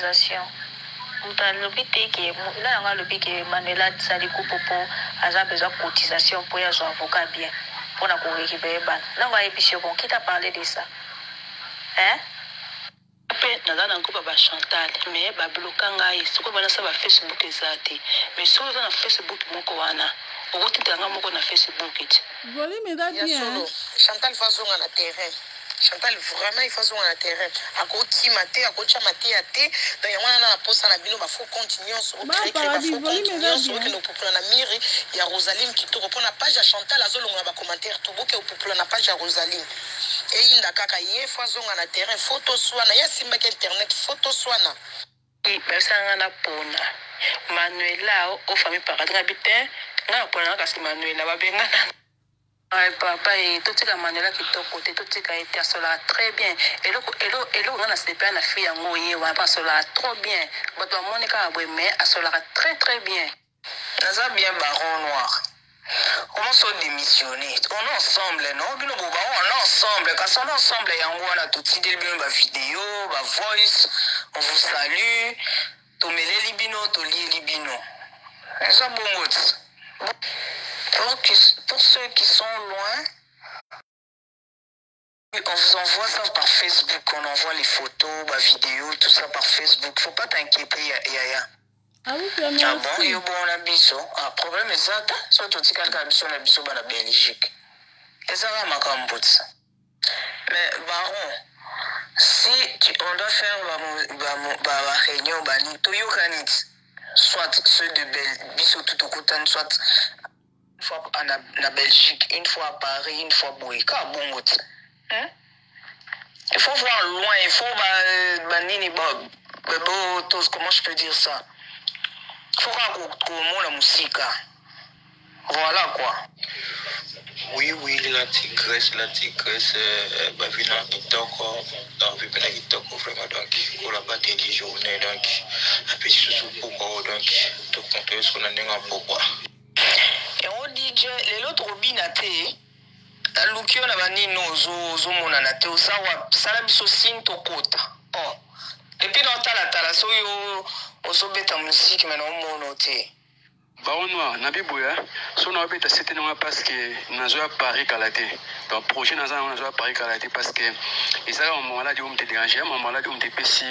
Là, on a le pic et Manuela Salikou Popo a besoin de cotisation pour y avoir un avocat bien. Pour la récupérer. Là, on va épicher. Bon, qui t'a parlé de ça? Hein? Naza un couple Chantal, mais Bablokanga, ce qu'on va sur Facebook exact. Mais sur le Facebook, mon coana, au côté de mon Facebook. Voilà, mais d'accord. Chantal façon à la terrain. Chantal vraiment il faut sur un terrain. À côté maté, à côté maté à té. Donc on a poste à la bino, faut continuer sur créer, faut continuer sur que nos peuples na miri. Il y a Rosaline qui te reprend la page à Chantal, azolo on a commentaire tout beau que au peuple na page à Rosaline. Et il a kaka yé façon à la terrain, photo soana, ya simba internet, photo soana. Et personne na pona. Manuela au famille paradis habitant, na pona parce que Manuela va bien. Papa et tout ce Manuela qui est côté, tout ce qui a été cela très bien. Et là, on a cette peine à faire un moyen, on va cela trop bien. Votre Monica a mais à cela très très bien. Ça bien baron noir. Comment sont démissionnés? On est ensemble, non? On est ensemble. Quand on est ensemble, on a tout de suite ma vidéo, ma voice. On vous salue. Tomele libino, toli libino. Ça bon. Pour ceux qui sont loin, on vous envoie ça par Facebook. On envoie les photos, ma vidéo, tout ça par Facebook. Faut pas t'inquiéter, Yaya. Ah oui, merci. Ah bon, il y a bon abisso. Ah, problème est ça, surtout si quelqu'un abisso dans la Belgique. Et ça va ma camboute. Mais baron, si on doit faire la réunion, soit ceux de Belgique, tout au côté, soit une fois en Belgique, une fois à Paris, une fois à Boïka, bon, il faut voir loin, il faut comment je peux dire ça? Il faut voir la musique. Voilà quoi. Oui, la tigresse, bah, vient en TikTok, vraiment, donc, on l'a pas des journées, donc, un petit sous pourquoi, donc, tout compte, ce qu'on a un pourquoi. Et on dit que les autres robinatés, Lukio na banino zo mona na te osawa sala biso sinto kota. Oh. Et puis dans tala so yo osobeta musique mais non mono te. Baronwa na biboya so na obeta c'était non parce que nazo ya Paris kalaté. Donc projet nazo ya Paris kalaté parce que et ça on m'a dit on te déranger, on m'a dit on te PC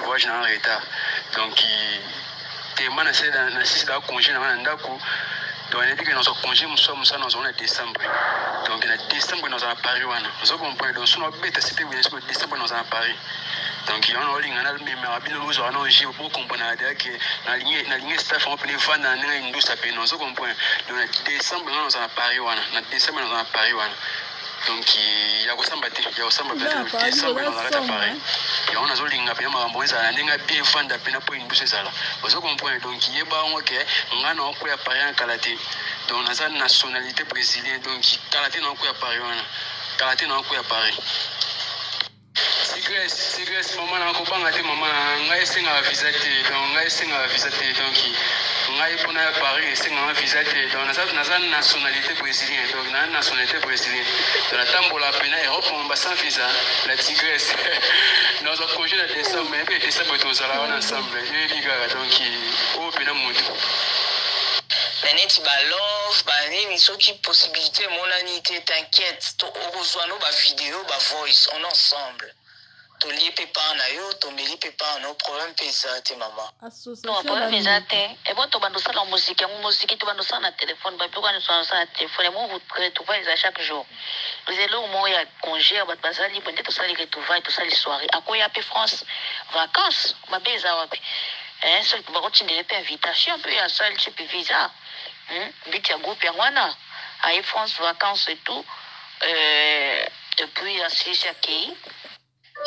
voyage en retard. Donc te mana c'est dans congé na ndako. Donc, on a dit que nous avons congé, nous sommes en décembre. Donc, en décembre, nous avons Paris. Nous avons compris. Donc, si nous avons c'était en décembre, nous avons Paris. Donc, il y a un ligne, nous avons compris que la ligne staff, on peut les vendre dans une industrie. Nous avons compris. Donc, en décembre, nous avons Paris. En décembre, nous avons Paris. Donc, il y a aussi un décembre, nous avons Paris. Et on a zo linga pe ma mbonza na ndinga bien vanda pe na po industrie sala ozo comprendre donc il y a ba on que ngana ko ya pari en kalaté donc na sa nationalité brésilienne donc kalaté na ko ya pari wana kalaté na ko ya pari Sigress maman na ko banga te maman ngai senga visa te donc ngai senga visa te donc ngai pona ya Paris senga visa te donc na sa nationalité brésilienne donc na nationalité brésilienne donc la tambola pe na Europe on ba sans visa la Tigresse nous avons congé de décembre, mais puis décembre, nous allons ensemble. Donc, au Pénamoud. Mais tu love, il y a une possibilité, mon amitié, t'inquiète. On reçoit nos vidéos, voice, on est ensemble. Tu lis pépin na yo, tu me lis pépin no problème pesate maman. Non, problème pesate. Et bon, tu vas nous faire la musique, tu vas nous faire un téléphone, tu vas nous faire un téléphone. Moi, tu vas les chaque jour. Vous êtes là au moment où il y a congé, vous vas aller, peut-être ça les retrouvailles, tout ça les soirées. À quoi il y a peu France vacances, ma bise à wapi. Hein, ça va continuer des invitations, puis il y a ça le type visa. Vite ya groupe ya wana. À France vacances et tout. Et puis à CGK.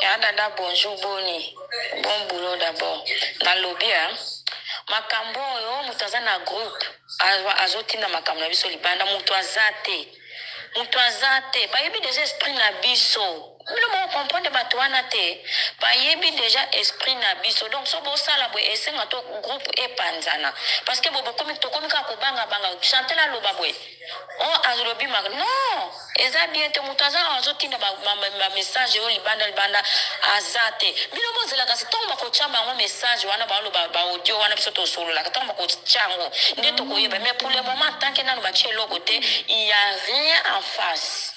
Dada, bonjour, Boni. Bon boulot d'abord. Dans le lobby, makambo, mutaza na groupe. Azoti na makambo na biso libanda, mutazate. Ba yebi des esprits na biso. Milo mo comprendre bato wana te bayebi déjà esprit na biso donc so bosala boye esenga to groupe epanzana parce que bokomi tokomi ka kobanga chanter aloba boye oh azolobi mag non eza bien te mutaza azotinda ba message yo libanda azate bino bozela kasi tomba ko chamba ngo message wana ba audio wana biso to solo la tomba ko chango nde to koyeba mais pour le moment tant que nanu ba chelo côté il y a rien en face.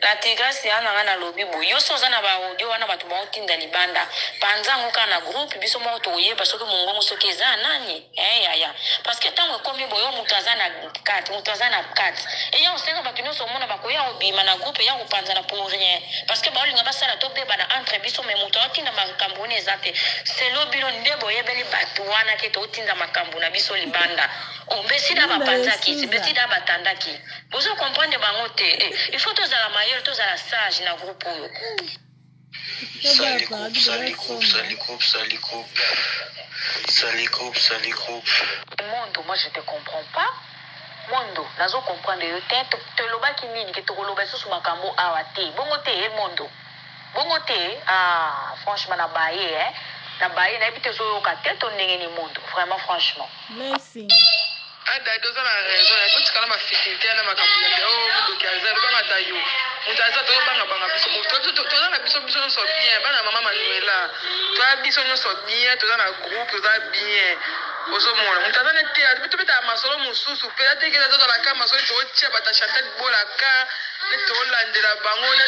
La tigresse yana ngana lobi bo yo so zana ba audio wana batu ba otinda libanda panzango kana groupe biso mo to yeba soki mungongo soki za nani ya parce que tango komi boyo mutazana 4 et ya osenga batu nyonso mona bakoya obima na groupe ya kupanzana pour rien parce que baolinga basala to be bana entre biso me muto otinda makambo ne zate c'est lobilo ndebo yebeli batu wana ke to otinda makambo na biso libanda ombesida bapanzaki besida batandaki bozo comprendre bango te il faut to la maillot tous à la sage na groupe Sali groupe. Mondo, moi je te comprends pas. Mondo, nazo comprendre yo te loba ki nini ke to loba sous makambo awate. Bongo te mondo. Bongo te franchement na baye na baye na bité zo ka tête on ndenge ni mondo. Vraiment franchement. Merci. Ada doza na raison ya tout kala mafitité na makambo ya mondo ki azali ba matayo. Mutaza to banga biso to na biso so bien bana mama Manuela. To biso so bien to na groupe to bien. Ozo mona mutaza na te to beta masolo mususu pe ate ke to la kama so to tia bata chanter bolaka ne to landela bango ne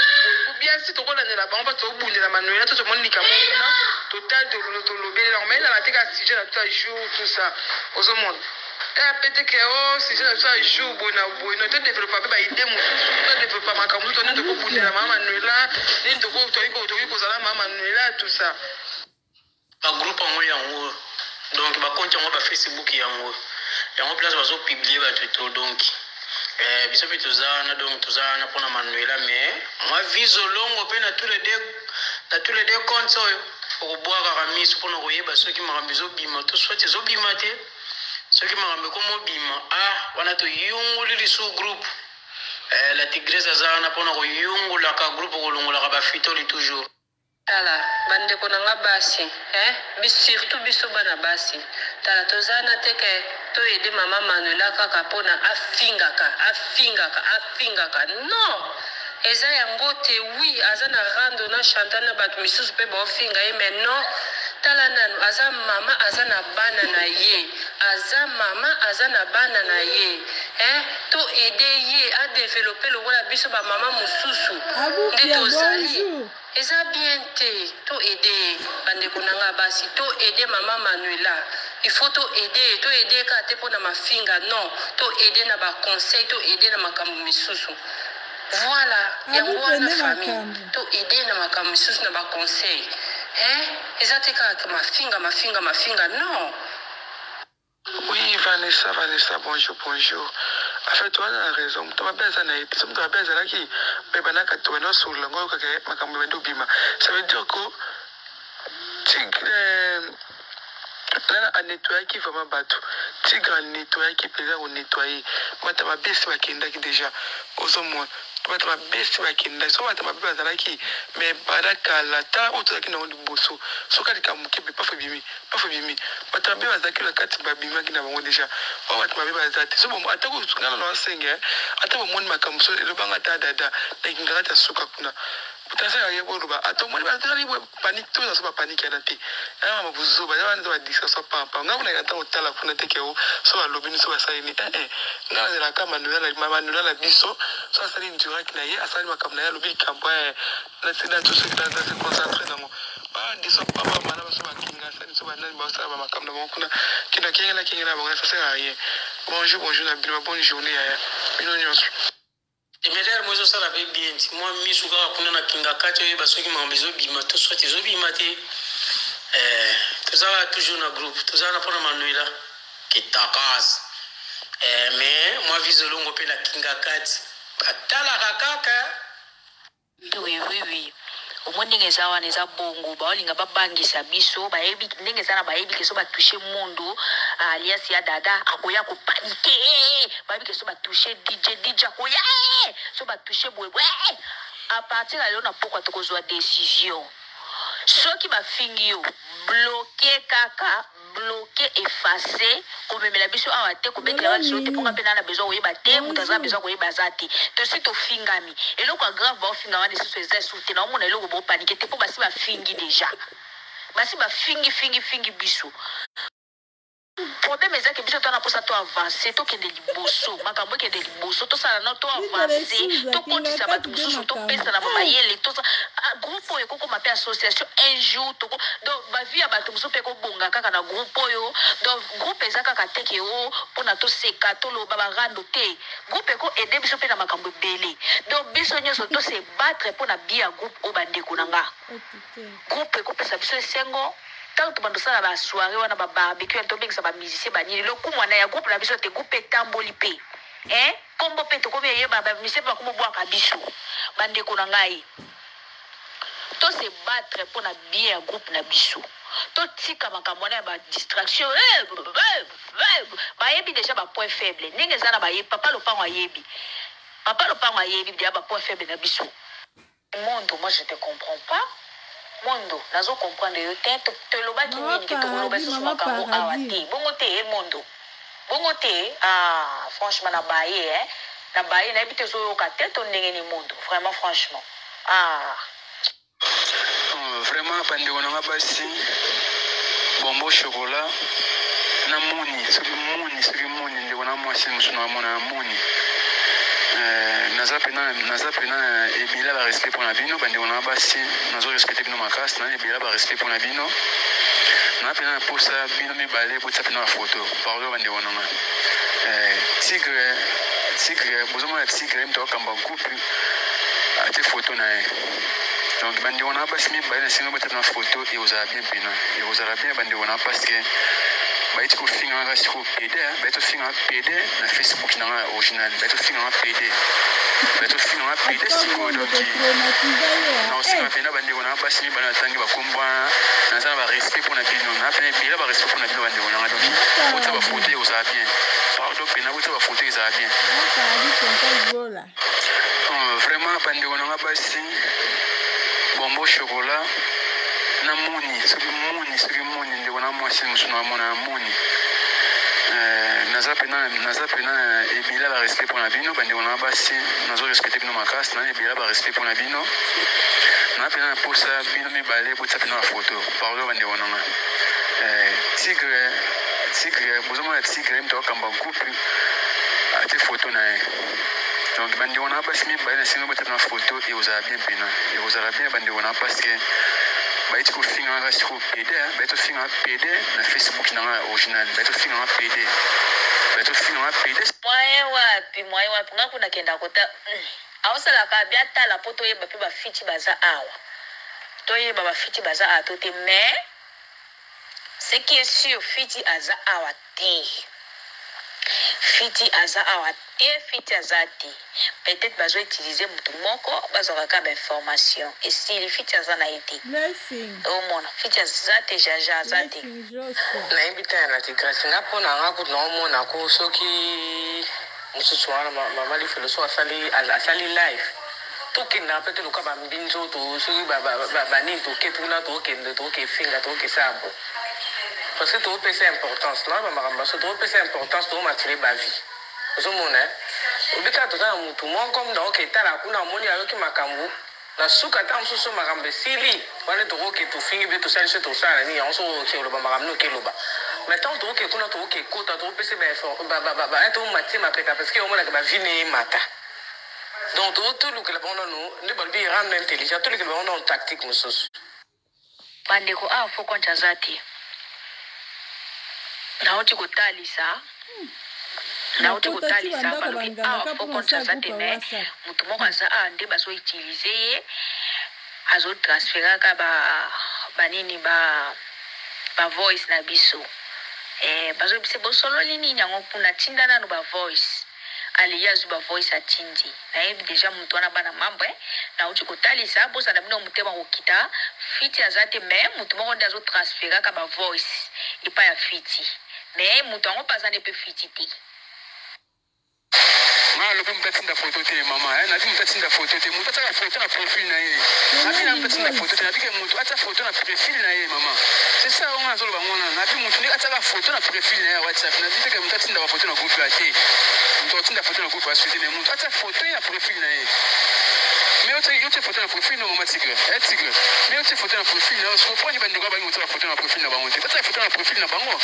bien si to landela bango ba to bundela Manuela to monika mona total to lobela mais la te ka sujet na tout jour tout ça ozo mona peut-être que si je suis jour bon te développer ba idée mususu te développer makambo to ne to bundela mama Manuela ne to ko zala mama Manuela tout ça ba groupe en yango donc ba compte yango ba Facebook yango place bazo publier ba tout donc biso pe tozana donc tozana pona Manuela mais moi vise longo pe na tous les deux comptes au boire ramis pona koyeba ceux qui marambizo bima to soit zo bima te ceux qui marambe comme bima wana to yunguli sous groupe la tigresse azana pona koyungu la ka groupe ko longola ka ba fitoli toujours. Tala bande ko nanga basi surtout biso bana basi tala tozana teke to ede mama Manuela kaka pona afingaka non eza yango te oui azana rando na chantana batu misusu pe ba ofinga ye mais non tala nanu aza mama azana bana na ye azana bana na ye to ede ye a développer le wala biso ba mama mususu nde tozali eza bien te to aider bande konanga basi to aider mama Manuela il faut to aider ka te pona mafinga non to aider na ba conseil to aider na makambo misusu voilà yango wana famille to aider na makambo misusu na ba conseil eza te ka mafinga non. Oui, Vanessa, bonjour. En fait, tu as raison. Tu as besoin ça veut dire que là, un nettoyage qui vraiment battu. Tigre un nettoyage qui plaisir au nettoyer. Moi, tu as besoin de déjà aux hommes. Tu as besoin de so tu as besoin de mais baraka la ta autre qui n'a pas de bosso. So quand tu as muké pas fait bimi. Tu as besoin de la carte babima qui n'a pas déjà. Oh, tu as besoin de so bon atako ngana na senga. Atako mon makamso le banga ta dada. Ngala ta suka kuna. Putanza ya boruba atomoni batali panique to so panique na te. Ma buzo ba ndo ba disa so papa. Ngana na ta otala kuna teke o so alobini so asali ngana na kama Manuela la biso so asali ndura kina ye asali makamna ya lobi kampo na tina to se concentrer dans mo ba diso papa mana ba so ba kinga sani so ba nani ba sa ba makamna mo kuna kina kinga ba ça sert à rien. Bonjour na bino bonne journée ya bino nyonso. Emeler mozo sala be bien moi misuka kuna na kinga kacho ye basoki mambezo bima to soit zo bima te tozala toujours na groupe tozala na pona Manuela qui takas mais moi vise longo pe na kinga kati batala kakaka oui omondenge zawa neza bongo baolinga babangisa biso bayebi ndenge zana bayebi keso batoucher mondo alias ya dada akoya ko paniquer bayebi keso batoucher DJ akoya so batoucher bwebwe à partir de là pourquoi tu as décision ceux qui m'a fini bloqué kaka bloqué effacé comme me la biso a te ko bekla biso te pour apena na besoin oyeba te mutaza besoin koyeba zati to si to fingami et le quoi grave va finga na so eza souté na mona le ko bo paniquer te pour basi ba fingi déjà basi ba fingi biso problème est que biso tana posa to avancer to ke de liboso makambo ke de liboso to sala na to avancer to kotisa batu mususu to pesa na mama yele to groupe oyo koko mape association un jour to donc ba vie ya batu mususu pe ko bonga kaka na groupe oyo donc groupe eza kaka teke o pona to seka to lo baba rando te groupe ko aider biso pe na makambo belé donc biso nyoso to se battre pona bia groupe o bandeko nanga groupe ko pesa biso esengo tant que bando sala ba soirée wana ba barbecue to bengisa ba musicien ba nini lo kumwana ya groupe na biso te groupe tamboli pe kombo pe to ko ye ba musicien ba kumo bwa ka biso bandeko na ngai to se battre pour na bien groupe na biso to tika makambo na ba distraction ba yebi déjà ba point faible ninge zana ba yebi papa lo pango yebi déjà ba point faible na biso monde moi je te comprends pas mondo nazo comprendre yo te loba ki nini ke to loba so makambo awati bongo te mondo bongo te franchement na baye na bité zo ka tête on ndenge ni mondo vraiment franchement vraiment bande wona basi bombo chocolat na moni soki moni ndeko na mwasi mususu na mona moni naza pena ebila ba respect pour na bino bande wona basi nazo respecter bino makasi na ebila ba respect pour na bino na pena posa bino mibale botsa pena ba photo pardon bande wona tigre bozoma ya tigre mto kamba groupe ate photo na donc bande wona basi mibale na singo botsa pena photo et aux bien pena et aux bien bande wona parce que baiti ko finga nga siko PD baito finga PD na Facebook na original baito finga PD siko donc na osika pena bande wona basi bana tangi bakomba na za ba respect pour na bino na pena bila ba respect pour na bino bande wona donc botsa ba photo aux bien pardon pena botsa ba photo aux bien vraiment bande wona basi bombo chocolat na soki moni ndeko na mwasi mususu na mona moni naza pena ebila ba respect pour na bino bandeko na basi nazo respecter bino makasi na ebila ba respect pour na bino na pena na posa bino mibale botsa pena ba photo pardon bandeko nanga tigre bozoma ya tigre mto kamba groupe ate photo na ye donc bandeko na basi mibale na singo botsa pena photo et aux bien pena et aux bien bandeko na parce que baiti ko finga nga siko PD baito finga PD na Facebook na original baito finga PD moye wapi nga kuna kenda kota awosala ka bia tala poto yeba pe ba fiti baza awa to yeba ba fiti baza atote mais ce qui est sûr fiti aza awa te fiti azati peut-être bazo utiliser mutu moko bazo ka ba information et si les fiti azana été au mona fiti azati jaja azati na ibita na tigresse na pona nga ku no mona ko soki mususu wana mama li filoso asali live to kinda peut lo ka ba mbinzo to soki ba ni to ketuna to kende to ke finga to ke sabo parce que tout c'est importance là maman parce que tout c'est importance to matire ba vie zo mona obika to za mutu mo comme donc etala kuna moni ayoki makambo na suka ta msusu makambe sili wana to ke to fingi be to sala to sala ni on so ke lo ba makamno ke lo ba maintenant to ke kuna to ke kota to pese ba to matire ma peta parce que on mona ke ba vie ne mata donc tout le que la bonne nous ne ba bi rendre intelligent tout le que on a tactique msusu bandeko faut qu'on chazati nauti kotalisa balobi fokonza aza te me motu moko aza nde bazo utilize ye azo transferaka banini ba voice na biso bazo bise bosololi nini yango mpuna tinda nano ba voice aliya azwi ba voice atindi nayebi deja motu wana bana mambo nauti kotalisa bozala bino motema kokita fiti aza te me motu moko nde azo transferaka ba voice epai ya fiti mais mutango pas en peu fititi nga lobi mutatinda photo te mama nabi mutatinda photo te mutu ataka photo na profil na ye nabi na mutatinda photo te nabi ke mutu ata photo na profil na ye mama c'est ça on a zolo bangona nabi mutu ni ataka photo na profil na ye WhatsApp nabi ke mutatinda ba photo na groupe la te mutu atinda photo na groupe assuite mais mutu ata photo ya profil na ye mais yote photo na profil na mama tigre tigre mais yote photo na profil na so poni bande ko ba mutu na photo na profil na bango te ata photo na profil na bango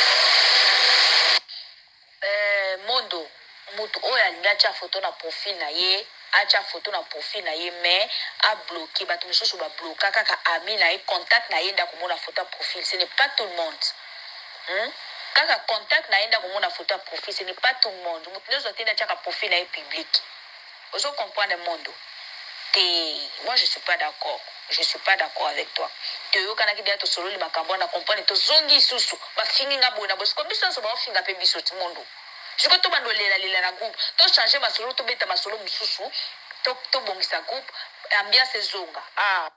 mondo mutu oyo alingi atya photo na profil na ye atya photo na profil na ye mais abloqué bato mosusu babloka kaka ami na ye contact na ye nda komona photo ya profil ce n'est pas tout le monde kaka contact na ye nda komona photo ya profil ce n'est pas tout le monde mutu nyonso atindi atyaka profil na ye public ozo comprendre mondo te moi je suis pas d'accord avec toi te yokanaki deya tosololi makambo na comprendre tozongi isusu bafingi nga boye na boye siko biso nyonso baofinga mpe biso ti mondo siko tobandolela na groupe tochange masolo tobeta masolo mosusu tobongisa groupe ambiance ezonga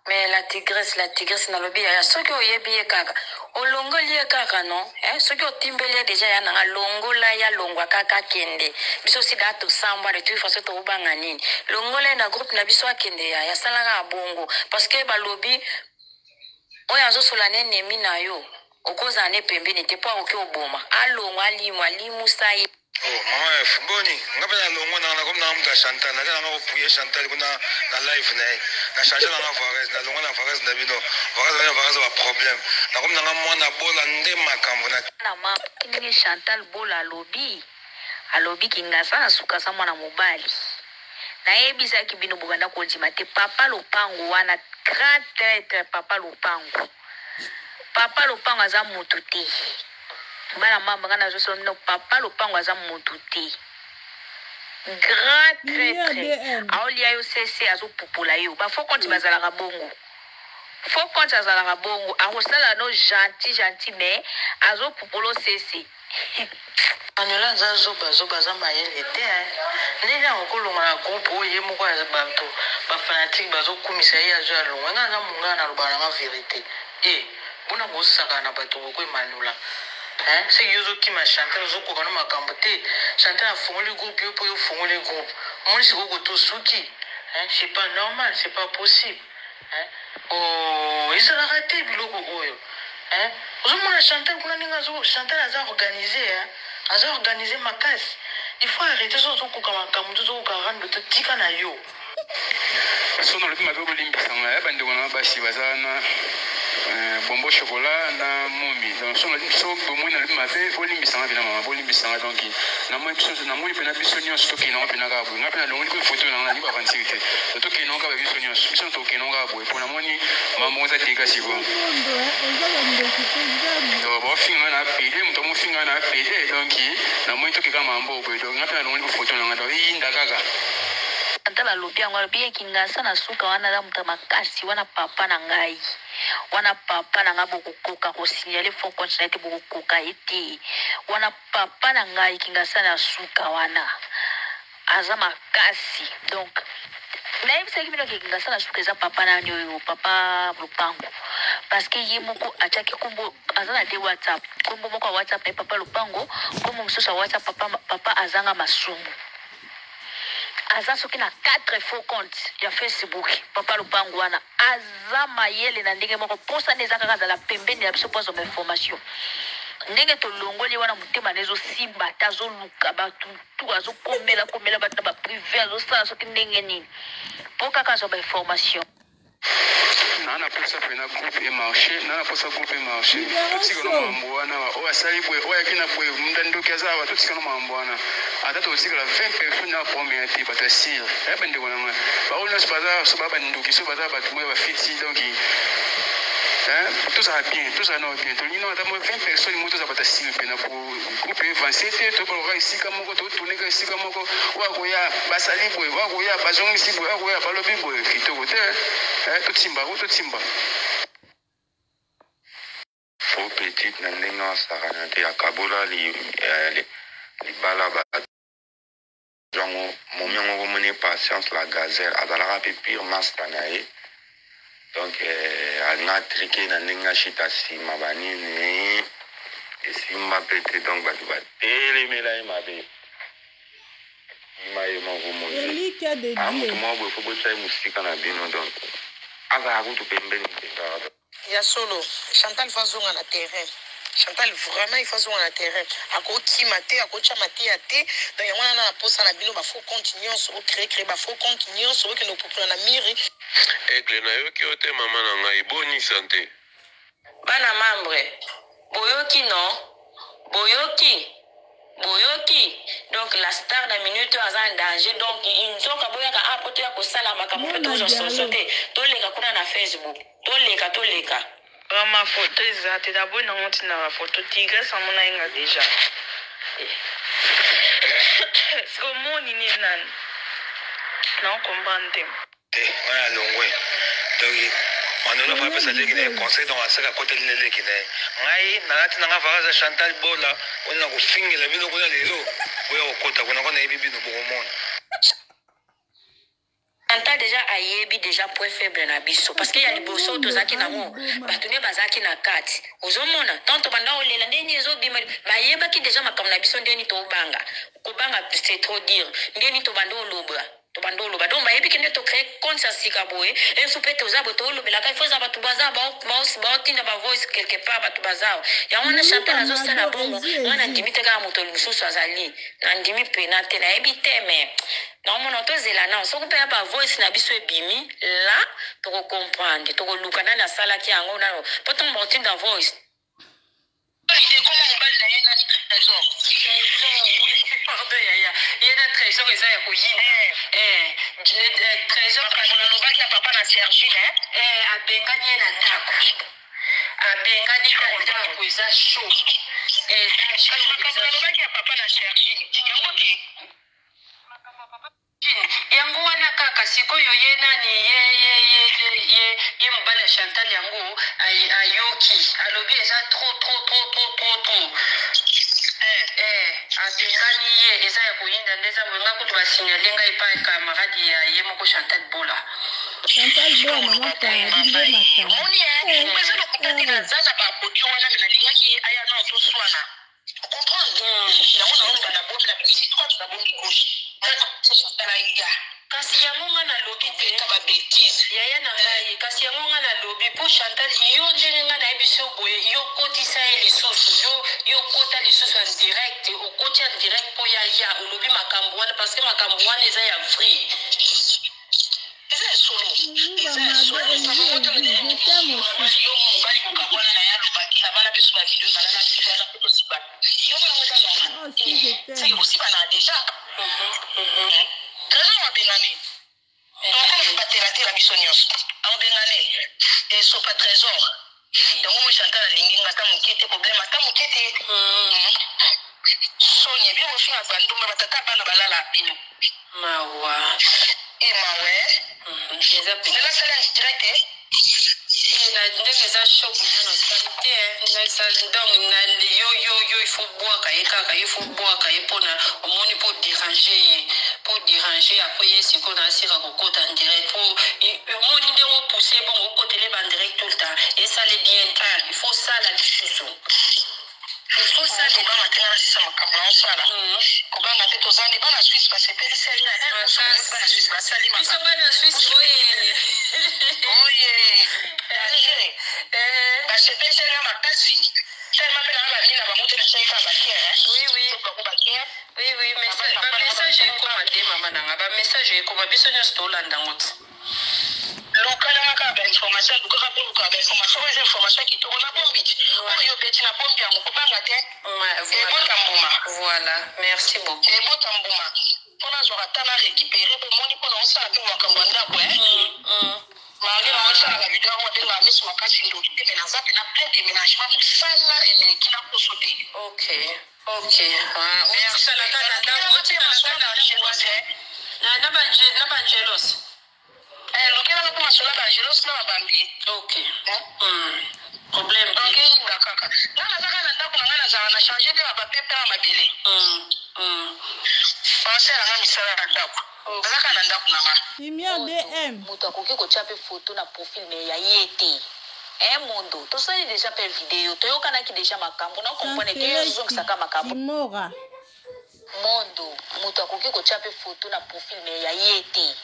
mais la tigresse nalobi ya soki oyebi ye kaka olongoli ye kaka non soki otimbeli ye deja ya nanga longola ya longwa kaka kende biso sida tosambwa de toute façon tobanga nini longola ye na groupe na biso akende ya yasalaka bongo parce que balobi oyo azosola ne nemi na yo okozala ne pembeni te po akoki oboma alongwa alimusa ye mama fuboni ngapa na longo na comme na mka Chantal na nga opuye Chantal kuna na live na changer na Varese na longo na Varese na bino Varese ba problème na comme na mwana bola nde makambo na mama kingi Chantal bola alobi kingasa na suka sa mwana mobali na yebisa ki bino bobanda ko ndima te papa lopango wana grand traître papa lopango aza mutu te bana mama ngana zo no papa lopango aza mutu te grand traître aolia yo cc azo popola yo ba fo konti bazalaka bongo akosala no gentil mais azo popolo cc Anola zoba za mayele te ndenge okolonga na groupe oye moko ya bato ba fanatique bazokumisa ye azo alonga nga munga na lobana nga vérité bona kosaka na bato boko emanula c'est yozo ki ma Chantal zo ko na makambo te Chantal afongoli groupe yo po yo fongoli groupe moi c'est ko to suki c'est pas normal, c'est pas possible ils ont arrêté biloko oyo ozomona Chantal kuna ninga zo Chantal aza organisé ma casse il faut arrêter ça zo ko makambo zo ko rando to tika na yo so na le mabe bolimbisanga ya bande wana basi bazana bombo chocolat na momi donc so bomoi na le mabe bolimbisanga bina mama bolimbisanga donc na moi biso na moi pena biso nyonso to kino pena ka bu na pena longi ko photo na liba vantirité to kino ka biso nyonso biso to kino ka bu pona moni mama za teka sibo to bo finga na pede mto mo finga na pede donc na moi to kika mambo bo donc na pena longi ko photo na ndo inda kaka Chantal alobi yango alobi kingasa na suka wana la muta makasi wana papa na ngai bokokoka kosignale fo continuer bokokoka ete wana papa na ngai kingasa na suka wana aza makasi donc naibisa kibino kingasa na suka eza papa na nyoyo papa lupango parce que ye moko achaki kombo azana de WhatsApp kombo moko WhatsApp papa lupango kombo msusa WhatsApp papa azanga masumu aza soki na 4 faux comptes ya Facebook papa lupango wana aza mayele na ndenge moko posa neza kaka za la pembeni ya biso poso information ndenge to longoli wana mutema nezo simba tazo luka batu tu azo komela batu ba privé azo sala soki ndenge nini po kaka zo ba information nana posa pena groupe et marché tutika no mambo wana o asali bwe o yakina bwe mndando kaza wa tutika no mambo wana atatu utika la 20 personnes na première type batasil bende wana ba ona so baba nduki so baza batu mo ba fiti donc tout ça bien to nino atamo 20 personnes moto za batasil pena ko groupe evancete to ba ici kama ko to tuneka ici kama ko wa ko ya basali bwe wa ko ya bazongi si bwe wa ko ya balobi bwe fito ko te to timba fo petite na ndenge osakana te akabola libala bajongo momi yango komoni patience la gazelle azalaka mpe pire master na ye donc alinga trike na ndenge ashita nsima banini esimba mpe te donc bato batelemela ye mabe Eli qui a dédié. Ya solo Chantal fazonga na terrain. Chantal vraiment il faisait un terrain. À côté maté, à côté maté à té. Dans y a un poste à la bino, bah faut continuer, on se créer, bah faut continuer, on se que nous pouvons la mire. Et que na yo qui ote maman na ngai boni santé. Bana membre. Boyoki non. Boyoki. Donc la star de minute a un danger. Donc il nous a boya ka apote ya ko sala makambo toujours sauter. Toleka kuna na Facebook. Toleka. Ma photo exacte d'abord na monti na photo tigre ça mona inga déjà. C'est comment ni nan. Non comprendre. Voilà longwe. Donc on ne va pas passer les conseils dans la salle à côté de l'équipe. Ngai na nga faraza Chantal Bola on a ko fingela bino ko lelo. Oya okota ko na ko na ibibi no bomona. Chantal déjà ayebi déjà point faible na biso parce qu'il y a les bosso tozaki na mo batune bazaki na kati ozomona tanto banda olela ndeni ezobima mayeba ki déjà makambo na biso ndeni to banga kubanga c'est trop dire ndeni to bando lobra donc bayebi kende to créer conscience sikaboye et soupete ozabo to lobela ka faut za batu baza ba tinda ba voice quelque part batu baza ya wana Chantal azo sala bongo wana ndimite ka moto lususu azali na ndimi penate na yebi teme. Non, mon autozela na so kupela pa voice na biso ebimi là to comprendre to luka na na sala ki yango na potom mortin dans voice Il comment on va d'ailleurs na trésor. Pardon ya. Il y a trésor eza ya kuyina. Trésor quand on lobaki ya papa na Sergi abengani na ndako. Abengani na ndako eza chaud. Quand on lobaki ya papa na Sergi. Yango ki yango wana kaka sikoyo ye nani ye mobala Chantal yango ayoki alobi eza trop abengani ye eza ya koyinda nde eza bonga kutu basignale ngai epai camarade ya ye moko Chantal Bola eza lokutaki na zaza bapodio wana nalingaki aya na toswana comprendre yango naonoba na bobi na bimisi trois na bobi gauche kasi yango nga na lobi te ba bêtise yaya na ngai kasi yango nga na lobi po Chantal yo ndenge nga na yebiso boye yo kotisa ye lisusu yo kota lisusu en direct okoti en direct po ya olobi makambo wana parce que makambo wana eza ya vrai eza solo Trésor abengani. Donc batela biso nyonso. Abengani. Et so pas trésor. Donc moi Chantal alingi ngata mokete problème ata mokete. Sonia bien au final banduma batata bana balala bino. Mawa. Et mawe. Déjà la salle en direct na ndenge za shock na santé na donc na yo il faut boire il faut boire pona omoni pour déranger après c'est qu'on a sira kokota en direct pour omoni ndenge pousser bon okotele ba direct tout le temps et ça les bien il faut ça la discussion. Il faut ça les bana tena sisa makambo na sala kobanga te tozani bana Suisse ba sepeli sali na bana Suisse ba sali ma ça bana Suisse oye ba sepeli sali na makasi sali ma pela ba mina ba moto na sali ka ba kier oui mais message ko mate mama nanga ba message ko ba biso nyos to landa ngoti lokala ka ba information ko ka po ka ba information les informations qui to na bombi yo beti na bombi yango ko banga te voilà merci beaucoup et botambuma pona zo ratana récupérer pour moni pona on sa to makambo ndako Marie on sa la vidéo on de la mise makasi ndo mais na zapi na plein déménagement pour sala et qui n'a pas sauté OK merci la kana ndako ti na kana chez moi na bangelos lokela ko masola bangelos na bambi OK problème donc kaka na zaka na ndako na za na changer de ba pepe na mabele français na misala na ndako zaka na ndako na Lumière DM moto akoki ko chape photo na profil mais ya yete mondo to sali déjà per vidéo to yokana ki déjà makambo na comprendre que yo zongisa ka makambo Mora mondo moto akoki kotia pe photo na profil me ya ye te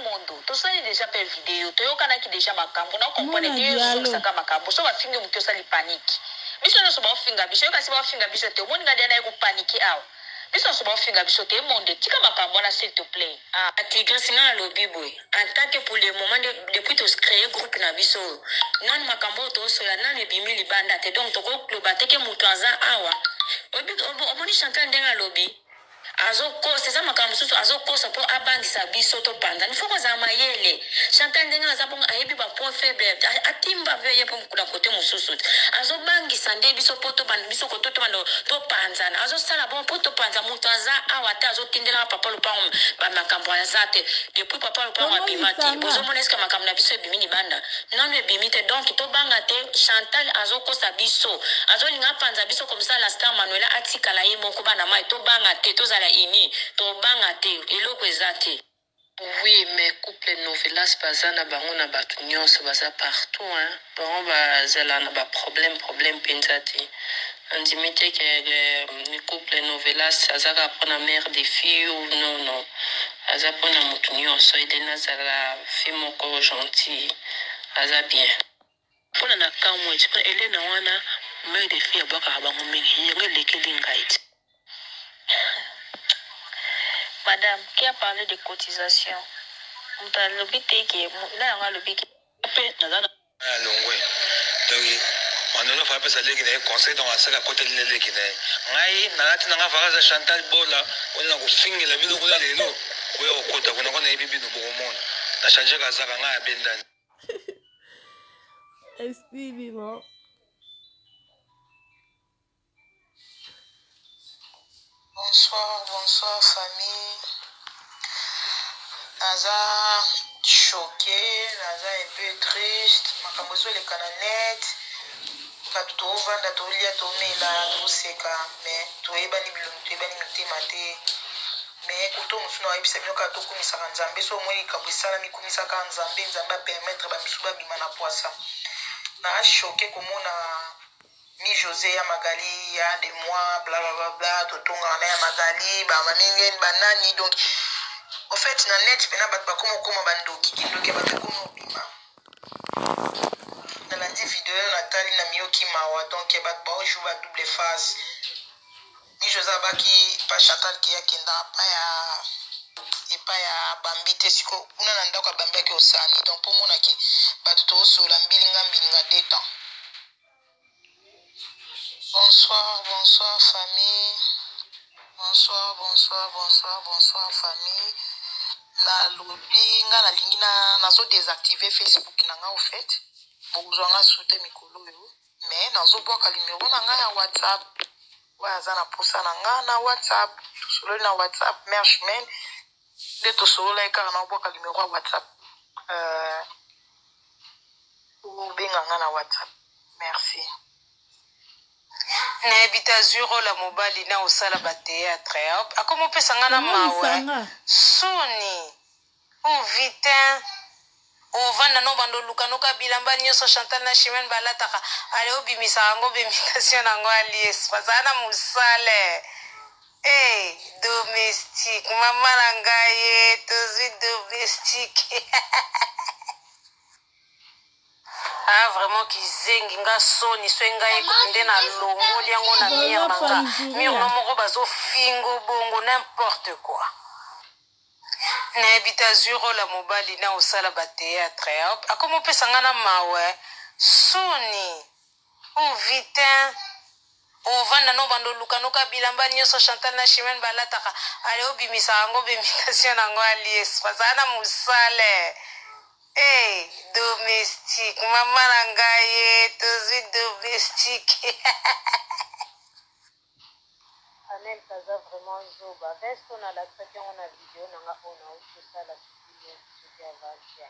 mondo tosali déjà pe video toyokanaki déjà makambo na comprendre te yozomisaka makambo so bafingi moto osali panike biso nyonso baofinga biso yokasi baofinga biso te omoninga nde naye kopanike awa biso nyonso baofinga biso te mondo tika makambo wana s'il te plaît atigresi nga alobi boye en tant que pour le moment depuis toscreye groupe na biso nani makambo oyo tosoya nani ebimi libanda te donc tokoloba teke moto aza awa omoni Chantal ndenge alobi azokosa eza makambo mosusu azokosa mpo abangisa biso topanda nifo kozala mayele Chantal ndenge aza bongo ayebi bapoint faible atimba mpe ye mpo na kote mosusu azobangisa nde biso mpo tobanda biso koto tobanda topanzana azosala bon mpo topanza moto aza awa te azotindelaka papa lopango bamakambo aza te depuis papa lopango abima te bozomona eske makambo na biso ebimi libanda nano ebimi te donc tobanga te Chantal azokosa biso azolinga apanza biso komsa la star Manuela atikala ye moko bana mai tobanga te tozala ini tobanga te eloko eza te. Oui, mais couple novelas baza na bango na bato nyonso baza partout hein bango bazala na problème penza te andimi te ke couple novelas azaka mpona mère des filles ou non aza mpona moto nyonso edena azala fille moko gentil aza bien mpona na kamwe mpona elena wana mère des filles abwakaka bango mingi yango elekeli ngai te. Madame, qui a parlé de cotisation? On t'a lobby teke, là on a lobby qui longwe. Donc on a fait ça les conseils dans la salle à côté de l'équipe. Ngai nalati nanga fakaza Chantal Bola, on a ko fingi la bino ko lelo. Oyo okota kuna kona ibibi no bomona. Na changer kazaka nga abendani. Stevie bon. Bonsoir famille. Naza choqué, naza un peu triste. Makambozo le cananet. Katuto vanda tolia tomela toseka, mais toyebani bilongo toyebani mitema te. Mais koto musuna ayibisa bino kato kumisaka nzambe so moi kabisala mikumisaka nzambe nzamba permettre ba misuba bima na poisa. Na choqué komona ni José ya Magali ya des mois bla bla bla bla totonga na ya Magali ba mamingeni banani donc en fait na net pena bat ba koma bandoki kindoki ba komo bima na la vidéo na tali na miyoki mawa donc bat ba joue ba double face ni José baki pa Chantal ki ya kenda pa ya bambite siko una na ndako bambia ke osani donc pour mona ki bat to so la mbilinga détend. Bonsoir famille. Bonsoir famille. Na lobby nga na lingi nazo désactiver Facebook na nga au fait. Bozo nga soute mikolo yo. Mais nazo boka numéro na nga ya WhatsApp. Wa za na posa na nga na WhatsApp. Solo na WhatsApp merchman. De to solo like na boka numéro ya WhatsApp. Ou benga nga na WhatsApp. Merci. Na ebita zuro la mobali na osala ba théâtre akomo pesa ngana mawe soni on vitin o vanda no bando luka no kabila mbani nyoso Chantal na Chimène balataka ale obimisa ngo bimitation nango alies pasana musale domestique mama langaye tozi domestique vraiment kizengi nga soni so ngai kutinde na longo liango na mia manga mio no moko bazo fingo bongo n'importe quoi na ebita zuro la mobali na osala ba théâtre akomo pesa ngana mawe soni on vitin o vanda no bando luka no kabila mbani nyoso Chantal na Chimène balataka ale obimisa ngo bimitation nango alies pasana musale domestique mama langaye tozi domestique Anel kaza vraiment zoba reste on a la traité on a vidéo nanga on a aussi ça la suite sur ya vasia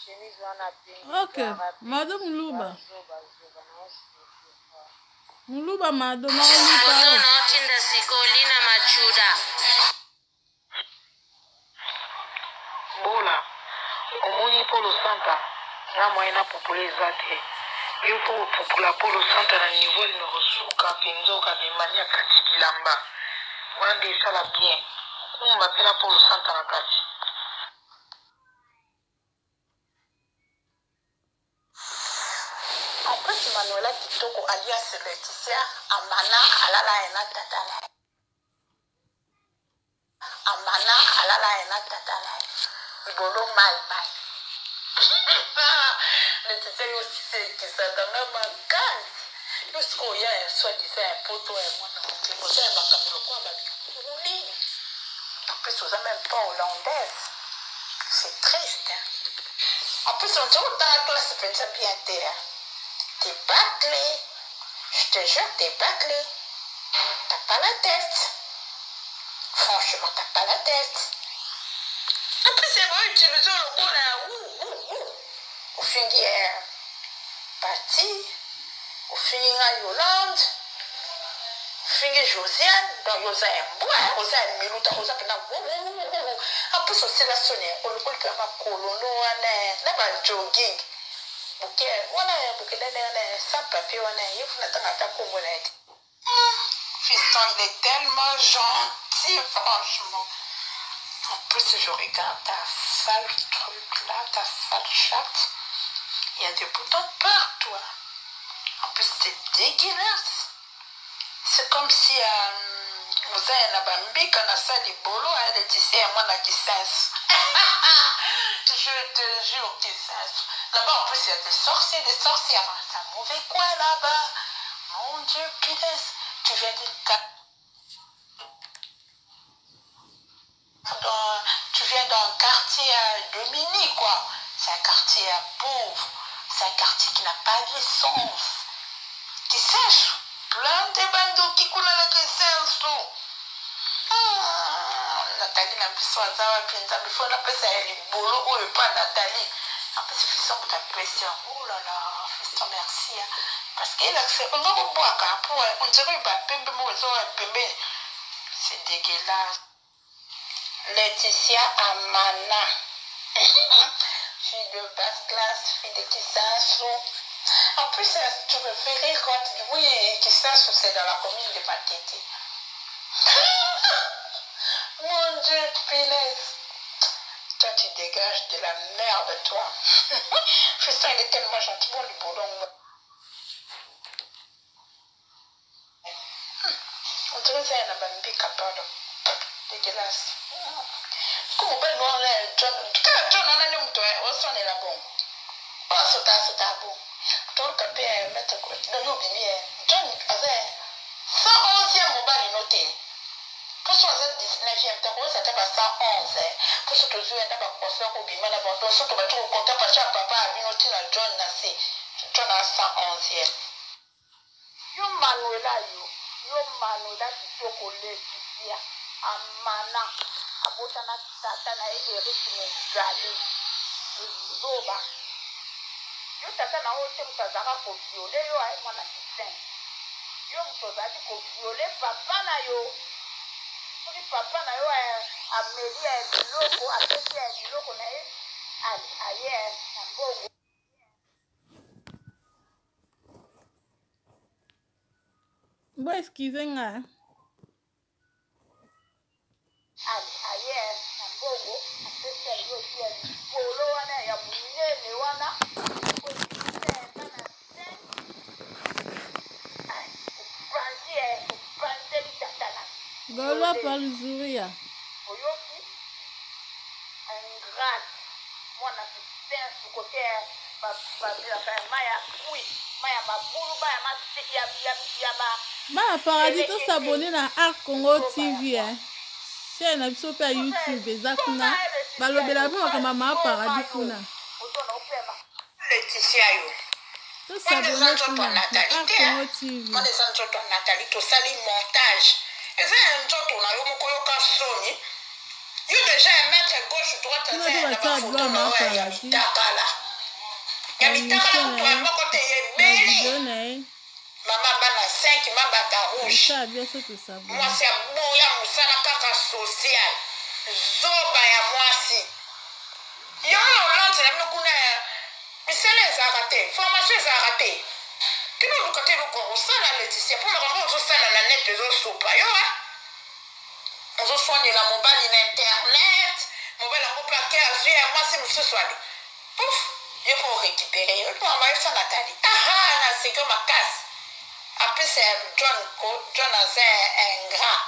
chemise wana pini ok madame Luba Muluba madonna tinda sikolina machuda bola omoni polo santa nga moyena populeza te yo pour la polo centre na niveau numéro suka penzo ka bimania kati bilamba wana nde esala bien kumba mpe na polo centre na kati en plus Manuela Kitoko alias Laetitia amana alala ena tatala amana alala ena tatala ibolo mai Laetitia yo aussi qui s'attendait ma case jusqu'au ya soit disait un poteau et moi non c'est pour ça ma camelo quoi ba oui en plus aux même pas hollandaise c'est triste hein? En plus on dit dans la classe c'est bien t'es bâclé je te jure t'es bâclé t'as pas la tête franchement t'as pas la tête en plus c'est bon utiliser le coup là au fin d'hier parti au fin à Yolande au fin de Josiane dans Josiane bois Josiane minuta Josiane na en plus aussi la sonner on le colle que ma colono na ba jogging ok voilà porque là ça papier on a il faut n'attendre comme on est fiston il est tellement gentil franchement en plus je regarde ta sale truc là ta sale chatte il y a des boutons partout en plus c'est dégueulasse c'est comme si vous avez un bambi quand on a les bolos elle est ici et moi qui sens je te jure qui sens là-bas en plus il y a des sorciers des sorcières c'est un mauvais coin là-bas mon Dieu punaise tu viens tu viens d'un quartier à Dominique quoi c'est un quartier pauvre c'est un quartier qui n'a pas de sens qui sèche plein de bandeaux qui coulent à la quintessence Nathalie n'a plus soin d'avoir plein de fois on appelle ça les bolos ou pas Nathalie après c'est fiston pour ta pression oh là là fiston merci hein. Parce qu'il a accès on va boire car on dirait c'est dégueulasse Laetitia Amana fille de basse classe fille de Kisasu en plus tu me fais rire quand tu dis oui Kisasu c'est dans la commune de Matete mon Dieu punaise toi tu dégages de la merde toi Fiston il est tellement gentil bon le boulon on dirait c'est un bambi capable dégueulasse como ben non John on a nem toi on sonne là bon on sauta bon toi le capé mettre quoi non bien John avait 111e mobile noté pour soit 19e temps ça t'a pas 111 pour ce que je viens d'avoir pensé au bima là bon ce que va tout compter parce que papa a noté la John nasé John a 111e yo Manuela kitoko Laetitia Amana abotana tata na Eric Mugale Zoba yo tata na ote mutazaka ko violer yo ai mwana kisin yo mutozaki ko violer papa na yo uri papa na yo amelia biloko apesi ya biloko na ye aye na mbongo Bon, excusez-moi. Aye na mbongo apesi ya biloko ya polo wana ya munene wana Gaulois parle Zouria. Oyoki ingrat mwana putain côté maya kui maya babulu maya masiki ya Bah, paradis tout s'abonner na Art Congo TV hein. Chaîne na biso pe YouTube ezakuna. Balobela bo ka mama paradis kuna. Laetitia yo. Tout s'abonner kuna na Art Congo TV. On est en train de Nathalie to sali montage. Et c'est un jour on a eu mon koyoka soni. You déjà mettre gauche droite ça na photo na paradis. Ya mitaka kwa moko te beli. Mama bana 5 mabata rouge. Ça bien ça tout ça. Moi c'est bon ya musala kaka social. Zoba ya mwasi. Yo lance na mekuna misele za raté. Formation za raté. Tino lukate loko osala Laetitia pour me rendre ça na net de sopa yo on se soigne la mobile internet mobile en plaqué à jouer moi c'est monsieur soigné pouf il faut récupérer il faut envoyer ça Nathalie na c'est comme ma casse après c'est John a un grand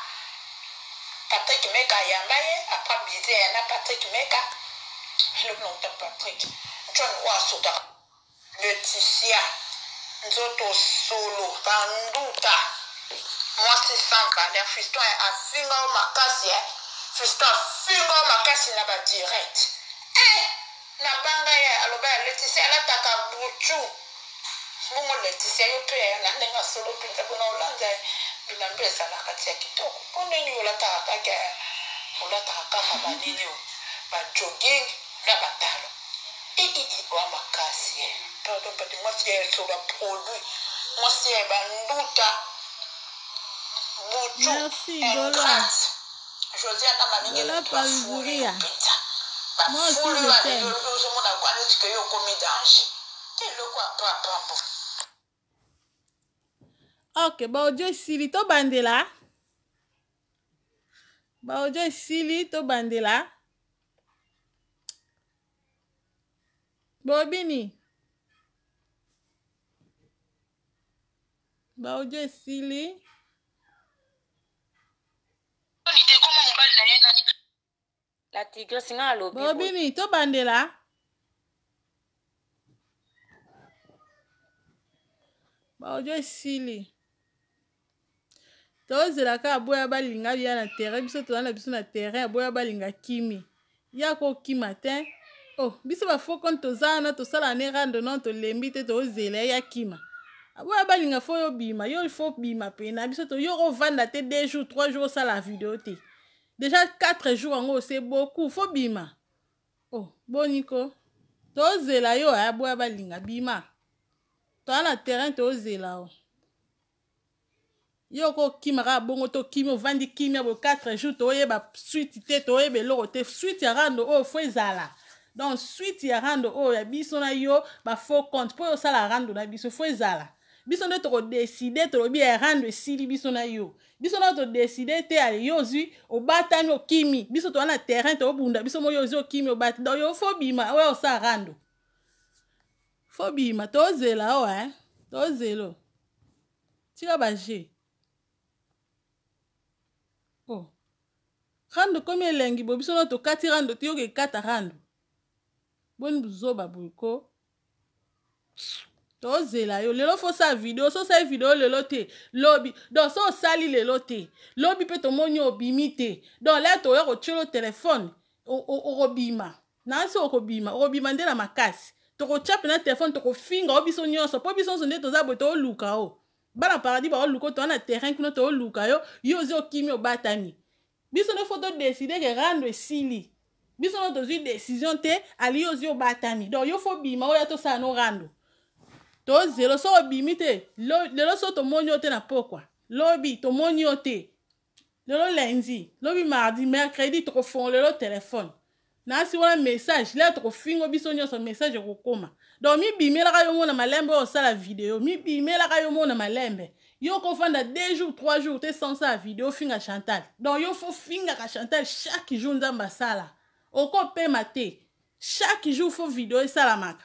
Patrick Meka yambaye après bizé na Patrick Meka le nom de Patrick John Wasuda Laetitia nzoto solo banduta moi c'est sans valeur fiston a finga au makasi fiston finga au makasi na ba direct na banga ya aloba Laetitia la takabuchu mungo Laetitia yo pe na ndenga solo pinza kuna ulanja bila mbesa la kati ya kitoko pone ni ulata ka habanini ba jogging na batalo wa makasi pardon petit moi c'est sur le produit moi c'est banduta buchu merci Gola Josiane na maningi Gola Pazuria moi aussi je t'aime ok ba ojo sili to bandela Bobini ba ojo esili La tigre singa alobi Bobini to bandela ba ojo esili tozela ka aboya balinga bia na terrain biso tozala biso na terrain aboya balinga kimi ya ko kima te oh biso ba fo kon tozana tosala ne rando non tolembi te tozela ya kima aboya balinga fo yo bima yo fo bima pena biso to yo vanda te 2 jours 3 jours ça la vidéo te déjà 4 jours ngo c'est beaucoup fo bima oh boniko tozela yo aboya balinga bima to na terrain tozela o yo ko kimaka bongo to kimi ovandi kimi abo 4 jours toyeba suite te toyeba eloko te suite ya rando oyo fo ezala donc suite ya rando oyo ya biso na yo ba faux compte mpo osala rando na biso fo ezala biso nde tokodeside tolobi ya rando esili biso na yo biso na todeside te ale yo ozwi obatami okimi biso toza na terrain tobunda biso mo yo ozwi okimi obati donc yo fo bima oyo osala rando fo bima tozela o tozelo tika baje oh rando komi elengi bo biso na tokati rando te yoke ekata rando boni buzoba boyko tozela yo lelo fo sa video so sa video lelo te lobi donc so sali lelo te lobi pe tomoni obimi te donc là to yo tsholo téléphone okobima na so okobima nde na makasi tokochape na téléphone tokofinga obiso nyonso po biso nde toza boye toluka o bana paradis ba oluka to na terrain kuno to oluka yo zo kimi obatami biso ne faut décider que rando esili biso no tozwi décision te ali yo zo batami donc yo faut bima oya to sa no rando to zelo so bimi te lelo so to monyo te na pokwa lobi to monyo te lelo lundi lobi mardi mercredi to fon lelo téléphone na si wala message là to fingo biso nyonso message ko koma donc mi bimela ka yo mona malembe o sala vidéo mi bimela ka yo mona malembe yo ko fanda 2 jours 3 jours te sans sa vidéo finga Chantal donc yo faut finga ka Chantal chaque jour nzamba sala oko pe maté chaque jour faut vidéo et sala maka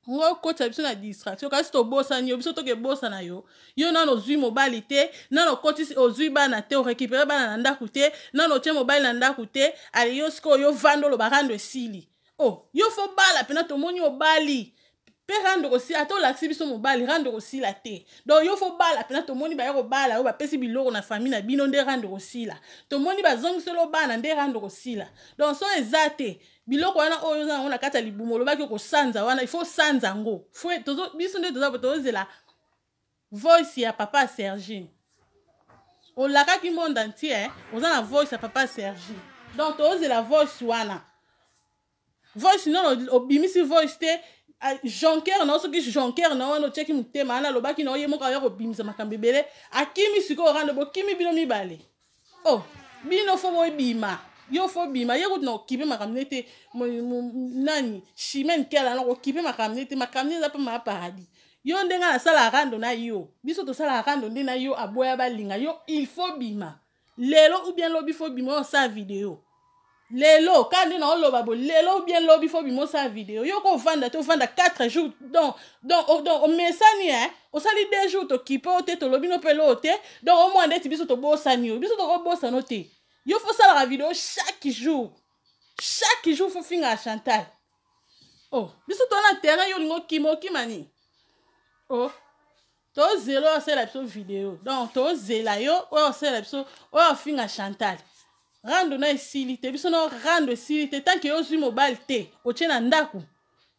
ngo kota biso na distraction kasi to bossa nyo biso to ke bossa na yo nano zui mobile te nano koti ozui bana te o récupérer bana na ndaku te nano tie mobile na ndaku te ali yo sko yo vando lo barando esili oh yo fo bala pena to moni obali pe rando aussi ato laxi biso mobile rando aussi la te donc yo fo bala pena to moni ba yo bala o ba pesi biloko na famille na bino nde rando aussi la to moni ba zongi solo bana nde rando aussi la donc so ezate biloko wana oyo za ona kata libumo lobaki ko sanza wana il faut sanza ngo fo tozo biso nde toza tozela voice ya papa Sergi o laka ki monde entier oza na voice ya papa Sergi donc tozela voice wana voice non obimisi voice te Jonker na soki Jonker na wana cheki mutema na lobaki na oyemo ka yo bimisa makambebele akimi siko rando bo kimi bino mibale oh bino fo boy bima yo fo bima ye kutu na okipe makamne te nani Chimène kela na okipe makamne te makamne za pa ma paradis yo ndenga na sala rando na yo biso to sala rando nde na yo aboya balinga yo il faut bima lelo ou bien lobi fo bima sa vidéo lelo kandi na oloba bo lelo ou bien lobi fo bima sa vidéo yo ko vanda to vanda 4 jours donc au mesani o sali 2 jours to kipe o te to lobi no pelo te donc au moins ndeti biso to bosani biso to ko bosano te yo faut sala la vidéo chaque jour faut finga Chantal oh biso to na terrain yo lingo kimani oh to zelo c'est la vidéo donc to zela yo o c'est la o finga Chantal rando na silité biso no rando silité tant que yo zui mobile te o tena ndaku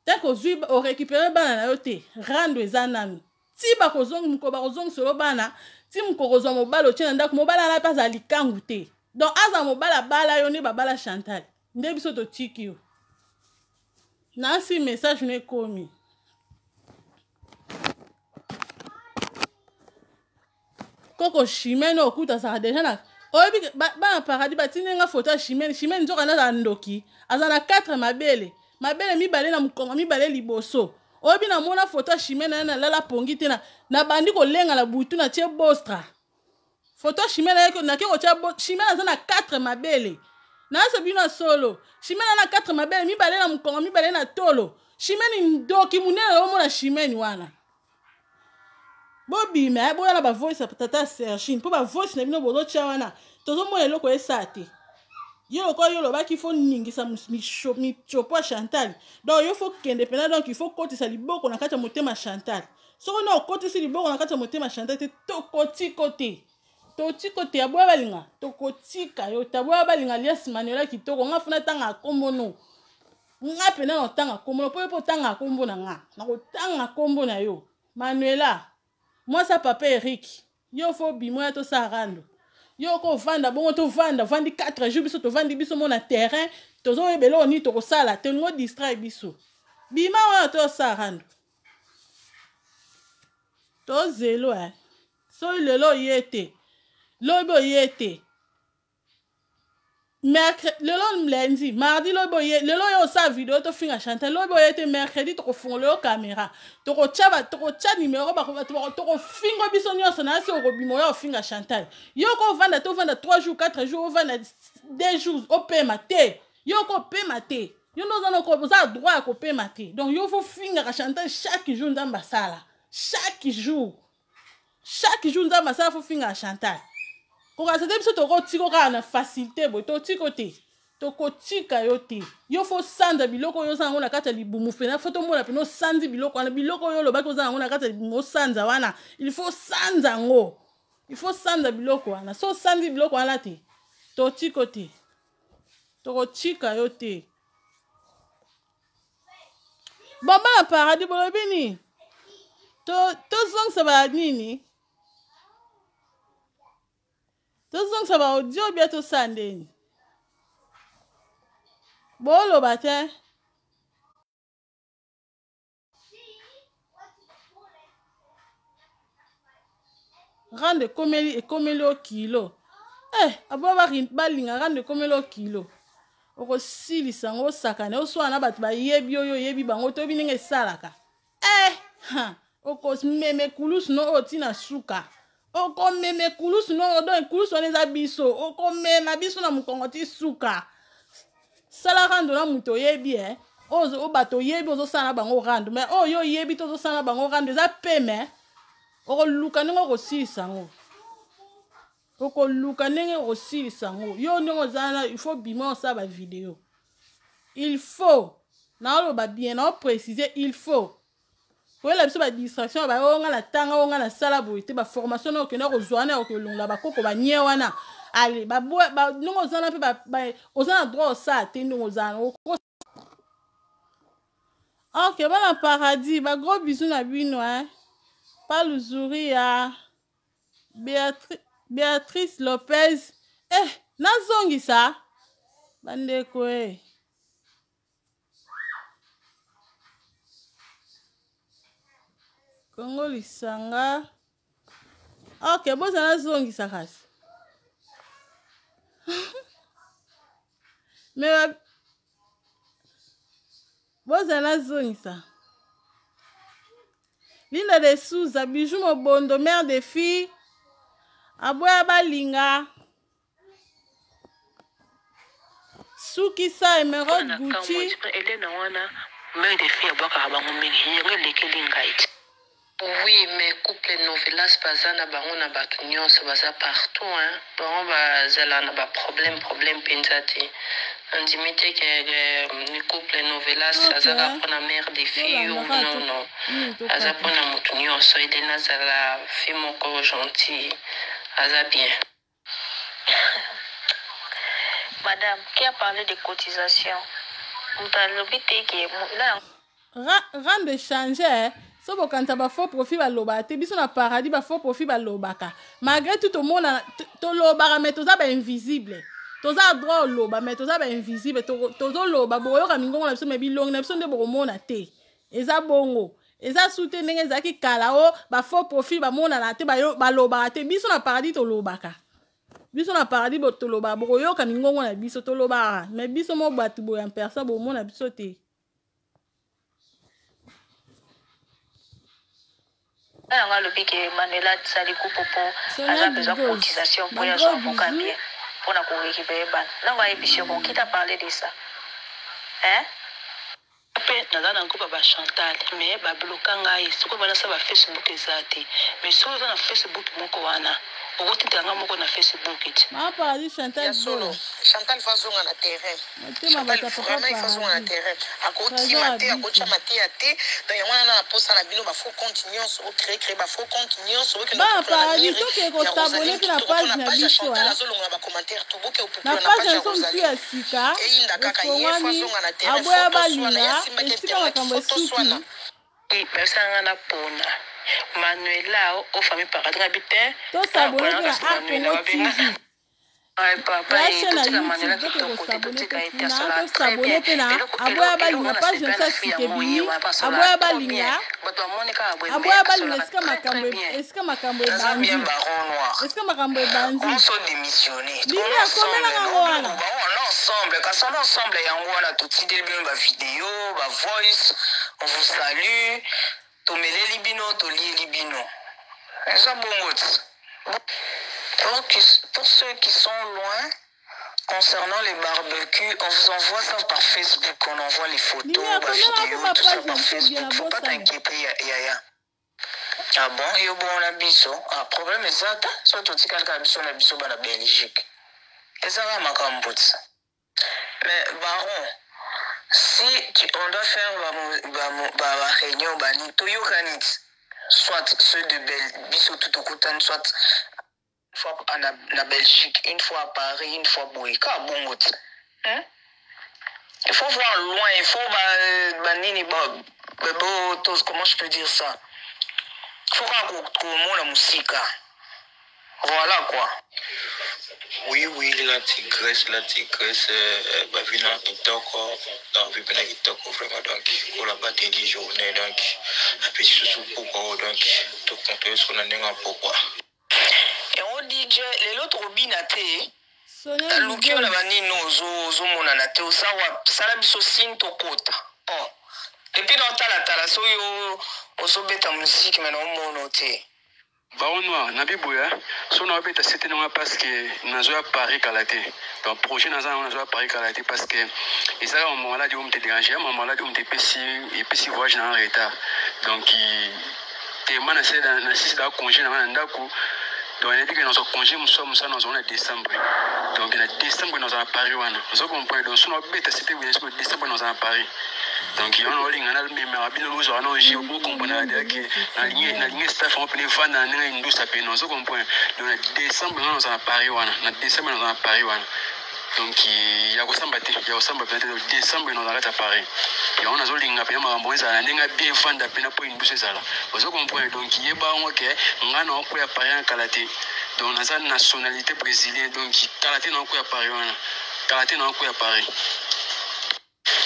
tant que o zui o récupérer bana na yo te rando ezanami ti ba kozong mko ba kozong solo bana ti mko kozong mobile o tena ndaku mobile na pas ali kangu te donc aza mobile bala yo ne babala Chantal nde biso to tiki yo na si message ne komi koko Chimène okuta sa déjà na oyebi ba paradis batine nga photo Chimène nzoka na ndoki azana 4 mabele mibale na mukongo mibale liboso oyebi na mona photo Chimène na lala pongi te na bandi ko lenga la butu na tie bostra photo Chimène na ke ko tia Chimène azana 4 mabele na so bino solo Chimène na 4 mabele mibale na mukongo mibale na tolo Chimène ndoki munene o mona Chimène wana bobi me boya na ba voice tata Sergine po ba voice na bino bozo tia wana tozo mona eloko esate yo ko yo lo ba ki fo ningisa mi chopo Chantal donc yo fo kende pena donc il faut kotisa liboko na kati ya motema Chantal soko na okotisi liboko na kati ya motema Chantal te tokoti kote aboya balinga tokotika yo taboya balinga lias Manuela kitoko nga funa tanga kombo no nga pena na tanga kombo po tanga kombo na nga na ko tanga kombo na yo Manuela moi sa papa Eric yo fo bimoya to sa rando yo ko vanda bongo to vandi 4 jours biso to vandi biso mona terrain tozo ebelo ni to ko sala te ngo distrait biso bima wa to sa rando to zelo so lelo yete lobo yete mercredi lelo lundi mardi lobo yete lelo yo sa vidéo to finga Chantal lobo yete mercredi to ko fongolo yo caméra to ko cha numéro ba to ko fingo biso nyonso na si o ko bimo yo finga Chantal yo ko vanda 3 jours 4 jours vanda 2 jours o pema te yo ko pema te yo no zana ko za droit ko pema te donc yo faut finga Chantal chaque jour ndamba sala chaque jour ndamba sala faut finga Chantal ko ka sete biso to ko tiko ka na facilité bo to tiko te to ko tika yo te yo fo sanda biloko yo sango na kata libumu fena foto mona peno sanzi biloko na biloko yo lo ba ko zango na kata libumu sanza wana il faut sanza ngo il faut sanda biloko wana so sanzi biloko wana te to tiko te to ko tika yo te baba na paradis bo bini to zong sa ba nini tozong sa ba audio bientôt sandeni bolo bate rande komeli o kilo abo balinga rande komeli o kilo oko silisa ngo sakane oswana bato bayebi oyo yebi bango to bininga esalaka oko meme kulusu no otina suka oko meme kulusu no do kulusu eza biso oko mema biso na mukongo ti suka sala rando na muto yebi ozo bato yebi ozo sala bango rando mais oyo yebi to ozo sala bango rando eza peme oko luka ningo ko silisa ngo oko luka ningo ko silisa ngo yo ningo zana il faut bima sa ba vidéo il faut na lo ba bien na préciser il faut pour la biso ba distraction ba onga na tanga onga na sala boite ba formation na okenda ko zwana ko longa ba koko ba nye wana ale ba ningo zana pe ba ozana droit ça te ningo zana ok bana paradis ba gros bisous na bino pas l'uzuri ya Beatrice Lopez nazongisa bandeko Kongo lisanga ok boza nazongisa kasi Mais bozala zongisa Linda de Souza, Bijou Mobondo, mère de filles, Aboya Balinga, Sukisa, Emerald Gucci. Mère de filles, oui, mais couple novelas bazana bango na batu nyonso baza partout hein. Bango bazala na ba problème penzati. Andimite que ni couple novelas azaka pona mère des filles non. Aza pona mutu nyonso edena zala fille moko gentil. Aza bien. Madame, qui a parlé de cotisation? Rang de changer. So bokanta ba faux profit ba lobate biso na paradis ba faux profit ba lobaka malgré tout au monde to lobaka mais toza ba invisible toza droit loba mais toza ba invisible tozo loba boyo ka mingongo na biso mais bilong na biso nde bokomona te eza bongo eza soute ndenge ezaki kala o ba faux profit ba mona na te ba lobaka te biso na paradis to lobaka biso na paradis bo to loba boyo ka mingongo na biso to loba mais biso mo batu boya en personne bo mona biso te. Lobi que Manuela sali kupopo a besoin de cotisation pour y avoir un avocat pour la récupérer ban. Là on va épicher bon qui t'a parlé de ça? Hein? Après naza na groupe ba Chantal mais ba bloquer ngai siko bana sa ba Facebook ezati mais so na Facebook moko wana okotitanga moko na Facebook it. Ma paradi Chantal solo Chantal fazonga na terrain. Chantal vraiment fazonga na terrain. Akoti mate akocha mate ate donc yanga na posa na bino ba faut continuer so créer ba faut continuer so que ba paradi to ke ko s'abonner na page na biso na zolonga ba commentaire to boke na page na so mtu ya sika aboya balinga esika makambo esuki personne na pona Manuela au famille paradis habitait to s'abonner na Congo TV la chaîne na YouTube to ko s'abonner pe na aboya balinga page na sa sike bini aboya balinga esika makambo ebanzi esika makambo ebanzi bini akomela ngango wana ensemble quand on ensemble yango wana totindeli bino ba vidéo ba voice on vous salue tomeleli bino tolieli bino eza bongo pour ceux qui sont loin concernant les barbecues on vous envoie ça par Facebook on envoie les photos ba vidéos tout ça par Facebook faut pas t'inquiéter yaya ah bon yo bon na biso ah problème ezata so totikalaka biso na biso bana Belgique ezaka makambo tsa. Mais baron, si on doit faire la réunion, soit ceux de Belgique, soit une fois en Belgique, une fois à Paris, une fois à Boïka, bon, hein? Il faut voir loin, il faut comment je peux dire ça? Il faut qu'on la musique. Voilà quoi. Oui, la tigresse, Bavina Kitoko, donc Vipena Kitoko vraiment donc pour la bataille des journées donc après sous pourquoi donc tout compter sur la nenga pourquoi. Et on dit que les autres robinaté Luki on a vani zo mona na te osawa sala biso sin to kota. Oh. Et puis dans tala so yo ozo beta musique mais non mono te. Baonwa na biboya so na beta c'était non parce que nazo ya Paris kalate donc projet nazo ya Paris kalate parce que et ça au moment là de me déranger au moment là de me pesi voyage en retard donc te mana c'est dans 6 da congé na ndako donc il dit que dans congé nous sommes en décembre donc en décembre nous à Paris wana nous comprendre donc so na beta c'était bien sûr décembre nous à Paris donc il y a un ligne à mais rapide nous allons j'ai beaucoup comprendre que la ligne staff on peut vendre dans une industrie à nous comprendre donc décembre nous à Paris wana na décembre nous à Paris wana donc il y a peut-être décembre nous à Paris et on a zo linga pe makambo ezala ndenga bien vendre pena po industrie ezala vous comprendre donc il y a ba on que ngana on peut Paris en kalate donc na nationalité brésilienne donc kalate na ko ya Paris wana kalate na ko ya Paris.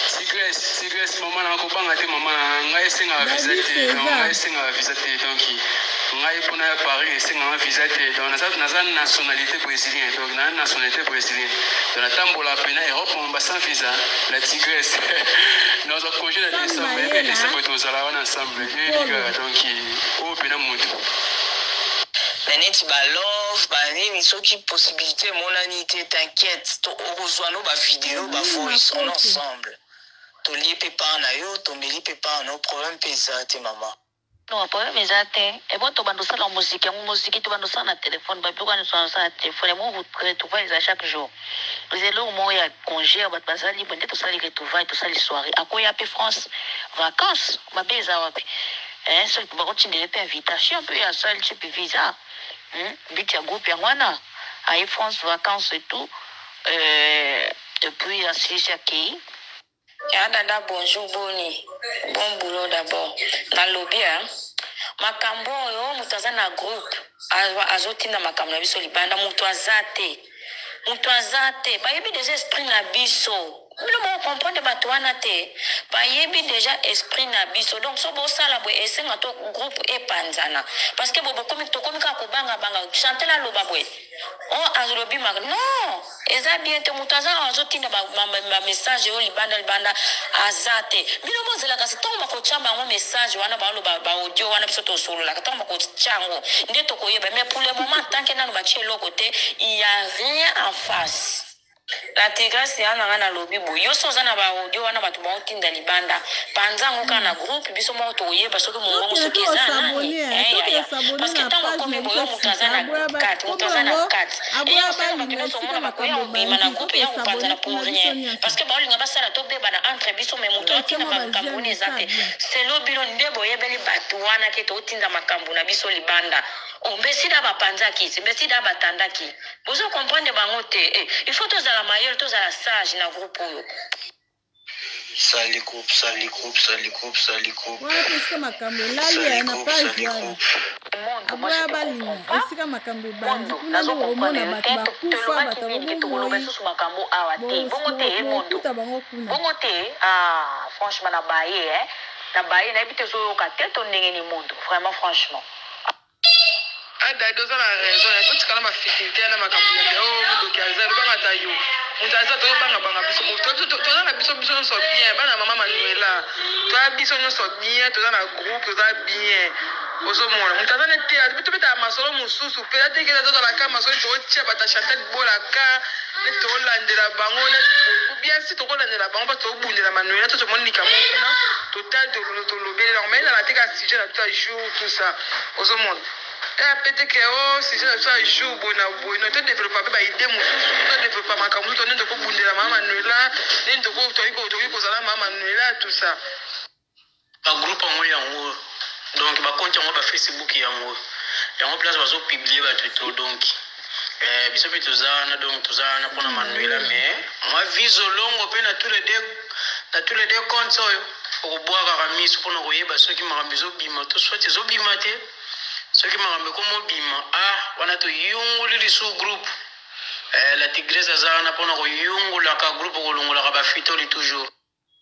Sigress maman na ko banga te maman ngai senga visiter donc ngai senga visiter donc ngai mpona ya Paris esenganga visa te donc naza nationalité brésilienne donc na nationalité brésilienne donc natambola pena Europe mba sans visa la tigresse dans un congé de décembre et décembre tozala wana ensemble donc o pena mutu neti balove banini soki possibilité monani te t'inquiète to okozwano bavideo bavoice on ensemble tolie mpe pa na yo tomeli mpe pa no problème mpe eza te mama non problème eza te ebo tobandosala muziki yango muziki tobandosala na telefone bapekani tobandosala na telefone yango retrouvailles à chaque jour lelo moko ya congé bato baza libre nde tosali retrouvailles tosali soirée akoya mpe France vacances mabe eza wapi soki bakotindele mpe invitation mpe asali ti mpe visa biti ya groupe yango wana aye France vacances et tout et puis asilisi akei ya dada bonjour boni bon boulot d'abord nalobi makambo oyo moto aza na groupe azotinda makambo na biso libanda moto aza te bayebi deja esprit na biso bino mo comprendre bato wana te bayebi deja esprit na biso donc so bosala boye esenga to groupe epanzana parce que bokomi tokomi kaka kobangabanga chantel aloba boye azolobi mak non eza bien te moto aza azotinda bamessage oyo libanda aza te bino bozelaka si ntango bakotya bango message wana baoloba baaudio wana biso tosololaka ntango bakotya yango nde tokoyeba mais pour le moment ntanke nano batie eloko te il y a rien en face la tigresse yana ngana lobi bo yoso zana ba audio wana batu ba otinda libanda panza ngoka na groupe biso mo to yeba soki mongo soki zana parce que tant ko me boyo mutazana 4 mutazana 4 et on sait ba biso mona ba ko ya obima na groupe ya panza na pour rien parce que ba olinga ba sala to beba na entre biso me muto otinda ba kamboni ezate c'est lo bilo ndebo yebeli batu wana ke to otinda makambo na biso libanda ombesida bapanza kisi mbesida batanda ki bozo comprendre bango te il faut tous à la mailleure tous à la sage na groupe oyo sali groupe ouais esika makambo lali na page wana aboya balinga esika makambo bandi kuna nde omona bato bakufa bato bokuta bango kuna bongo te franchement na baye nayebi te ozoyoka te to ndenge ni mondo vraiment franchement doza na raison totikala mafitilité na makambo ya modoki aza lobanga ta yo moto aza tozobangabanga biso toza na biso nyonso bien bana mama manuela toza biso nyonso bien toza na groupe toza bien ozomona moto aza nete tobetaka masolo mosusu mpe atekela tozalaka masolo tokotia bata chantel bolaka neti tokolandela bango bien si tokolandela bango mpa tokobundela manuela to tomoni likambo kuna totali tolobelela mais ezala te ka sujet na tout à jour tout ça ozomona peut-être que si je suis jour bon na to développer ba idée mosusu to développer makambo to nendo ko bundela mama Manuela nendo ko to ko zala mama Manuela tout ça ba groupe ngo yango donc ba compte ngo ba Facebook yango place bazo publier ba tout donc biso pe tozana donc tozana pona Manuela mais moi viso longo pe na tous les deux comptes oyo ko boa ka miso pona ko yeba soki makambizo bima to soit zo bima te soki makambo komo bima wana to yunguli sous groupe la tigresse azana pona ko yungula ka groupe ko longola ka ba fitoli toujours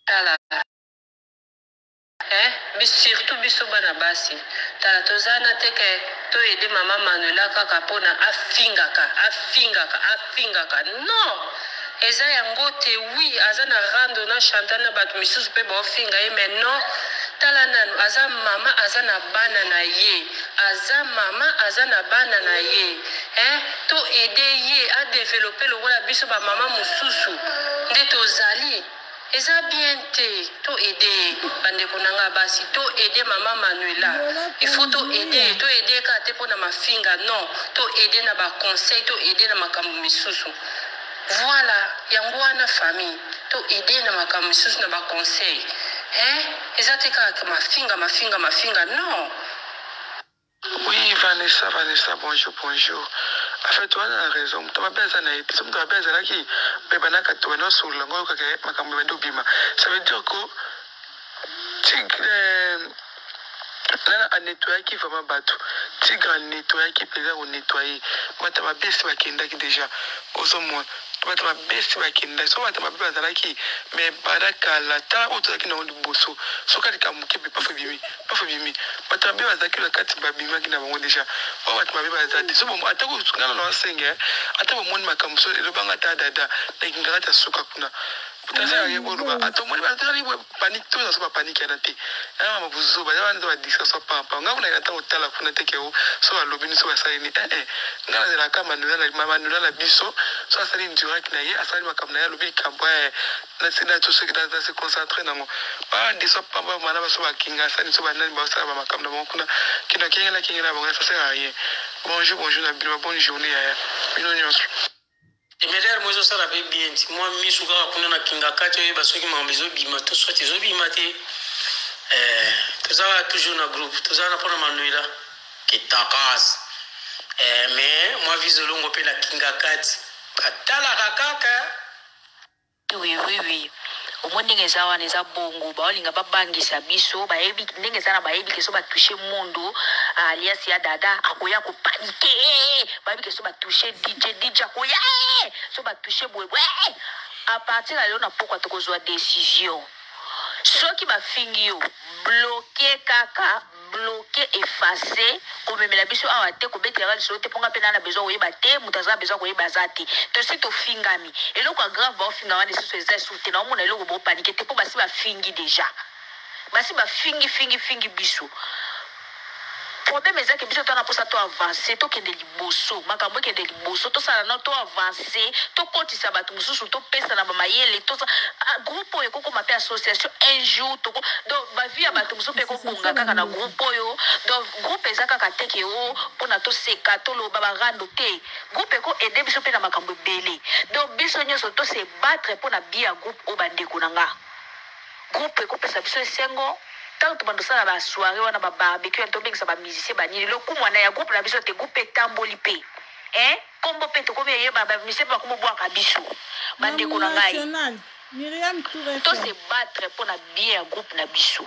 tala surtout biso bana basi tala tozana teke to aider mama Manuela kaka pona afingaka non eza yango te oui azana rando na chantal na bato misusu pe ba ofinga ye mais non tala nanu aza mama aza na bana na ye to aider ye a développer lokola biso ba mama mosusu nde tozali eza bien te to aider bandeko nanga basi to aider mama Manuela il faut to aider ka te pona mafinga non to aider na ba conseil to aider na makambo misusu voilà yango wana famille to aider na makambo misusu na ba conseil eza te kaka mafinga non. Oui, Vanessa, bonjour. En fait, tu as raison. Tu as besoin d'aide. Tu as besoin d'aide. Tu as besoin d'aide. Sur le monde, ça veut dire que là, on nettoie qui vraiment battu. Tigre nettoie qui peut nettoyer. Moi, tu as besoin d'aide déjà. Aux hommes, bato mabesi bakenda so bato mabe bazalaki me badakala ta otozalaki nango liboso soki alika moke mpe pafe bimi bato mabe bazalaki bakati babimaki na bango deja oyo bato mabe baza te so atako ngana na wasenge ata bomoni makambo so elobanga ta dada nakingaka ta suka kuna potasa ya boluba atomoni bazali panique to na so panique ya te na mabuzo ba ya ndo discussion papa ngako na ata otala kuna te ke so alobi ni so basali ni ngana de la kama nula la biso so asali direct na ye asali makambo na ye alobi kampo na sina to se kita se concentrer nango ba diso papa mana ba so bakinga asali so banani ba sala makambo na bango kuna kina kinga bango ça sert à rien. Bonjour na bila bonne journée ya bino nyonso. Emeder mozo sala be bien ti moi misu ka kuna na kinga kacho ye basoki mambezo bima to soit zo bima te toza toujours na groupe toza na pona manuela kitakas mais moi vizolongo pe na kinga kati batala kakaka oui omoni ngeza wana eza bongo baolinga babangisa biso bayebi ndenge eza na bayebi keso batouche mondo alias ya dada akoya kopanike bayebi keso batouche DJ akoya so batouche bwebwe a partir ya lelo na pokwa tokozwa décision soki bafingi yo bloqué effacé komemela biso awa te kobetela biso te ponga pena na besoin oyeba te mutaza besoin koyeba zati to si to fingami eloko grave ba ofinga wana siso eza soute na omona eloko bo panique te po basi bafingi déjà basi bafingi biso problème eza ke biso tona posa to avancer to kende liboso makambo kende liboso to sala na to avancer to kotisa bato mususu to pesa na bamayele to groupe oyo koko mape association un jour to donc ba via bato mususu pe ko bunga kaka na groupe oyo donc groupe eza kaka teke o pona to seka to lo baba rando te groupe ko aider biso pe na makambo belé donc biso nyoso to se battre pona bia groupe o bandeko nanga groupe ko pesa biso esengo tant que bando sala ba soirée wana ba barbecue to bengisa ba musicien ba nini loku mwana ya groupe na biso te groupe tamboli pe kombo pe to ko be ba musicien ba ko boa ka biso bandeko na ngai Myriam Touré to se battre pour na bien groupe na biso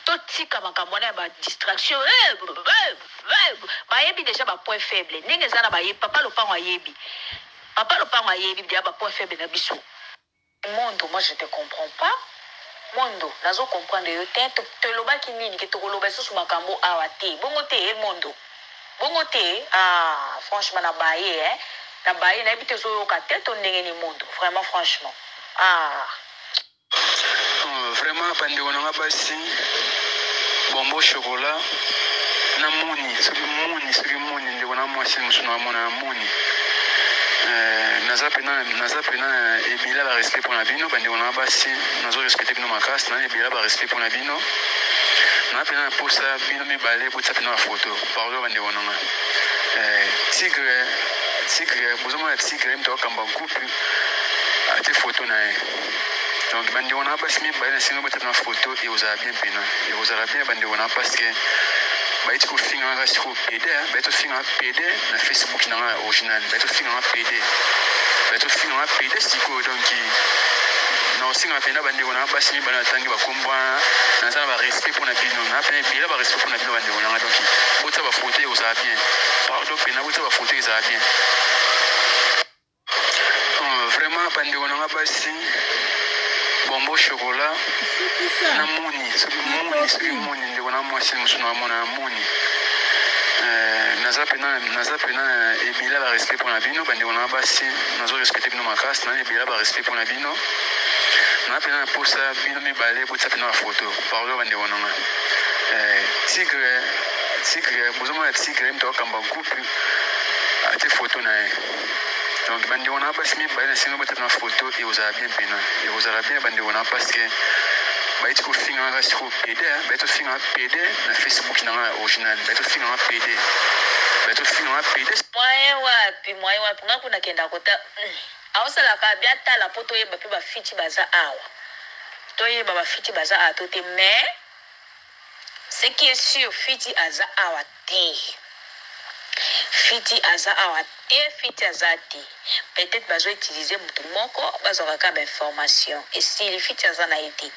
to tika makambo na ba distraction ba yebi déjà ba point faible ndenge za na ba yebi papa lopango ayebi dia ba point faible na biso monde moi je te comprends pas mondo nazo comprendre yo te lobaki nini ke to loba susu makambo awa te bongo te mondo bongo te franchement na baye na bité zo yoka te to ndenge ni mondo vraiment franchement vraiment bande wana basi bombo chocolat na moni ndeko na mwasi musu na mona moni naza pena ebila ba respect pour na bino bande wana basi nazo respecter bino makasi na ebila ba respect pour na bino na pena posa bino mibale botsa pena photo parlo bande wana tigre bozoma tigre mto kamba groupe ate photo na donc bande wana basi mibale na singo botsa pena photo et aux bien pena et aux bien bande wana parce que baiti ko finga nga siko PD baito finga PD na Facebook na original baito finga PD siko donc na singa pena bande wana basi bana tangi bakombwa na sana ba respect pour na bino na pena bila ba respect pour na bino bande wana donc botsa ba photo aux bien pardon pena botsa ba photo aux bien vraiment bande wana basi bombo chocolat na moni ndeko na mwasi musu na mona moni naza pena ebila ba respect pour na bino bandeko na basi nazo respecter bino makasi na ebila ba respect pour na bino na pena posa bino mibale botsa pena photo parlo bandeko nanga tigre bozoma tigre mto kamba groupe ate photo na donc bande wana basi mibale na singa botsa pena photo et aux bien pena et aux bien bande wana parce que baiti ko finga nga siko PD baito finga PD na Facebook na original baito finga PD mwaye wapi ngaku na kenda kota awusala ka bia tala poto yeba pe ba fiti baza awa to yeba ba fiti baza atote mais ce qui est sûr fiti aza awa te fiti azati peut-être bazo utiliser mutu moko bazo ka ba information et si les fiti aza na été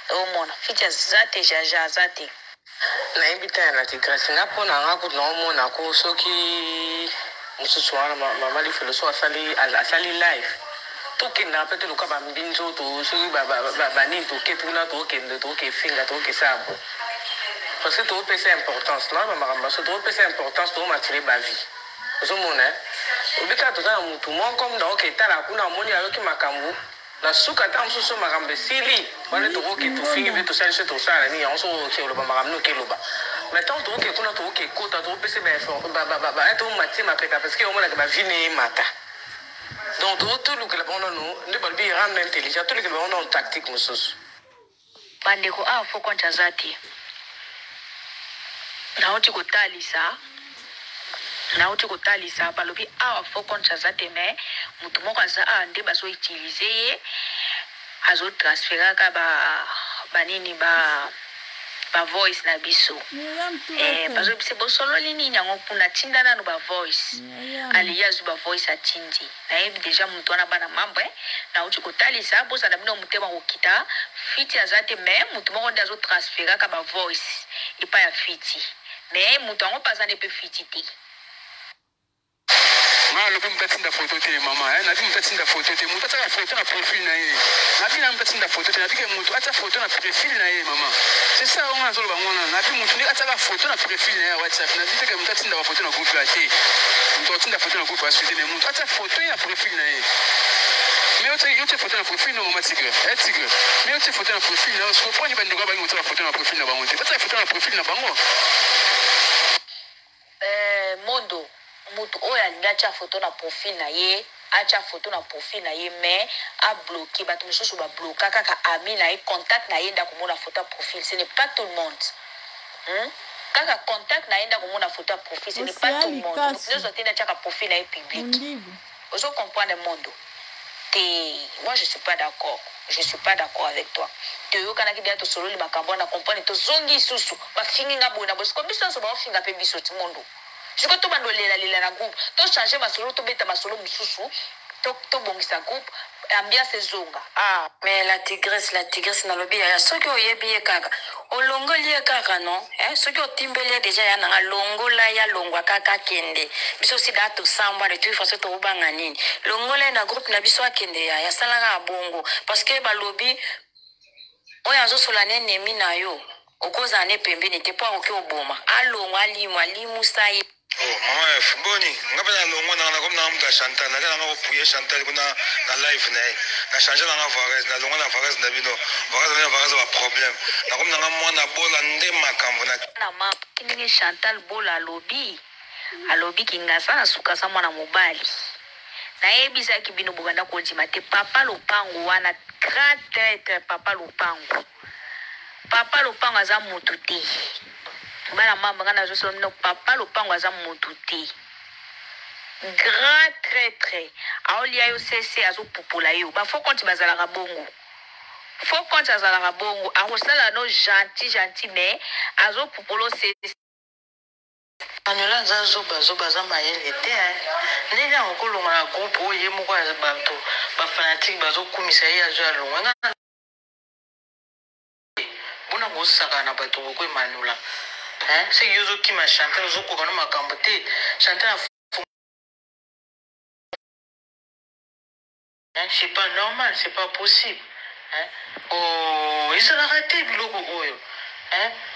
au monde fiti azati jaja azati na ibita na tigrasi ngapo na ngaku na omona ko soki mususu wana mama li filosofa asali live tokenda mpe toluka bambinzo soki banini toketuna tokende tokefinga tokesabo parce que topesa importance na bamakambo so topesa importance tomatire bavie ozomona obika toza na mutu moko mna oketala kuna omoni ayoki makambo na suka ta mosusu makambo esili wana tokoki tofingi mpe tosalisi tosala nini yango soki oke oloba makambo okeloba maintenant tokoki kuna tokoki ekota tokopesa tomatie mapeka parce que omonaka bavie ne emata donc tolukela bango nano nde balobi rendre intelligent tolukela bango nano tactique mosusu bandeko awa fo konti aza te nauti kotalisa balobi awa fo konti aza te me motu moko aza awa nde bazoutilize ye azotransferaka banini ba voice na biso bazobise bosololi nini yango mpuna tinda nano ba voice aliya azwi ba voice atindi nayebi deja motu wana bana mambo nauti kotalisa bozala bino motema kokita fiti aza te me motu moko nde azotransferaka ba voice epa ya fiti me motu yango mpe aza nde mpe fiti te lobi mutatinda photo te mama nabi mutatinda photo te mutu ataka photo na profil na ye nabi na mutatinda photo te nabi ke mutu ata photo na profil na ye mama c'est ça on a zolo bangona nabi mutu ni ataka photo na profil na ye WhatsApp nabi ke mutatinda ba photo na groupe la te mutu atinda photo na groupe assuite mais mutu ata photo ya profil na ye mais yote photo na profil na mama tigre tigre mais yote photo na profil na so poni bande ko ba mutu na photo na profil na bango te ata photo na profil na bango mondo mutu oyo alingi atya photo na profil na ye atya photo na profil na ye mais abloqué bato mosusu babloka kaka ami na ye contact na ye nda komona photo ya profil ce n'est pas tout le monde kaka contact na ye nda komona photo ya profil ce n'est pas tout le monde nyonso te nda atyaka profil na ye public ozo comprendre mondo te moi je suis pas d'accord avec toi toyokanaki bia tosololi makambo na comprendre tozongi isusu bafingi nga boye na boye siko biso nyonso baofinga mpe biso ti mondo siko tobandolela na groupe tochange masolo tobeta masolo mosusu tobongisa groupe ambiance ezonga mais la tigresse nalobi ya soki oyebi ye kaka olongoli ye kaka non soki otimbeli ye deja ya nanga longola ya longwa kaka kende biso si da tosambwa de toute façon tobanga nini longola na groupe na biso akende ya salaka bongo parce que balobi oyo azosola ne nemi na yo okoza ne pembeni te po oke oboma alongwa alimusa ye mama fuboni ngapa na longo na comme na mda Chantal na nga opuye Chantal kuna na live na changer na Varese na longo na Varese na bino Varese ba problème na comme na mwana bola nde makambo na ma kingi Chantal bola alobi kingasa na suka sa mwana mobali na yebisa kibino boganda ko jima te papa lopango wana grand traître papa lopango aza mutu te bana mamba ngana zo no papa lopango aza mutu te grand traître aolia yo cc azo popola yo ba fo konti bazala bongo akosala no gentil mais azo popolo cc Anyola nzazo baza mayele te ndenge akolonga na groupe oyo moko ya bato bafanatique bazokumisa ye azo alonga bona kosaka na bato boko emanula seki ozokima Chantal ozokoka no makambo te Chantal c'est pas normal, c'est pas possible ezalaka te biloko oyo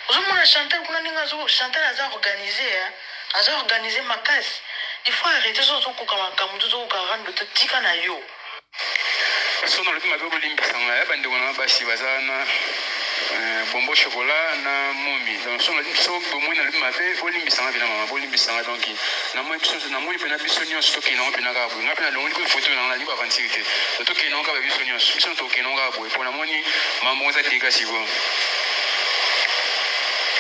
ozomona Chantal kuna ndenge Chantal aza organisé makasi il faut arrêter sozokoka makambo tozokoka rando totika na yo sono lobi mabe bolimbisanga ya bandeko na basi baza na bombo chocolat na momi donc sono so bomoi na lobi mabe bolimbisanga bina mama bolimbisanga donc na moi biso na moi pena biso nyonso tokena pena ka boye ngapena longo ko photo na liba aventure te tokena ka biso nyonso biso tokena ka boye pona moni mambo za tika sigo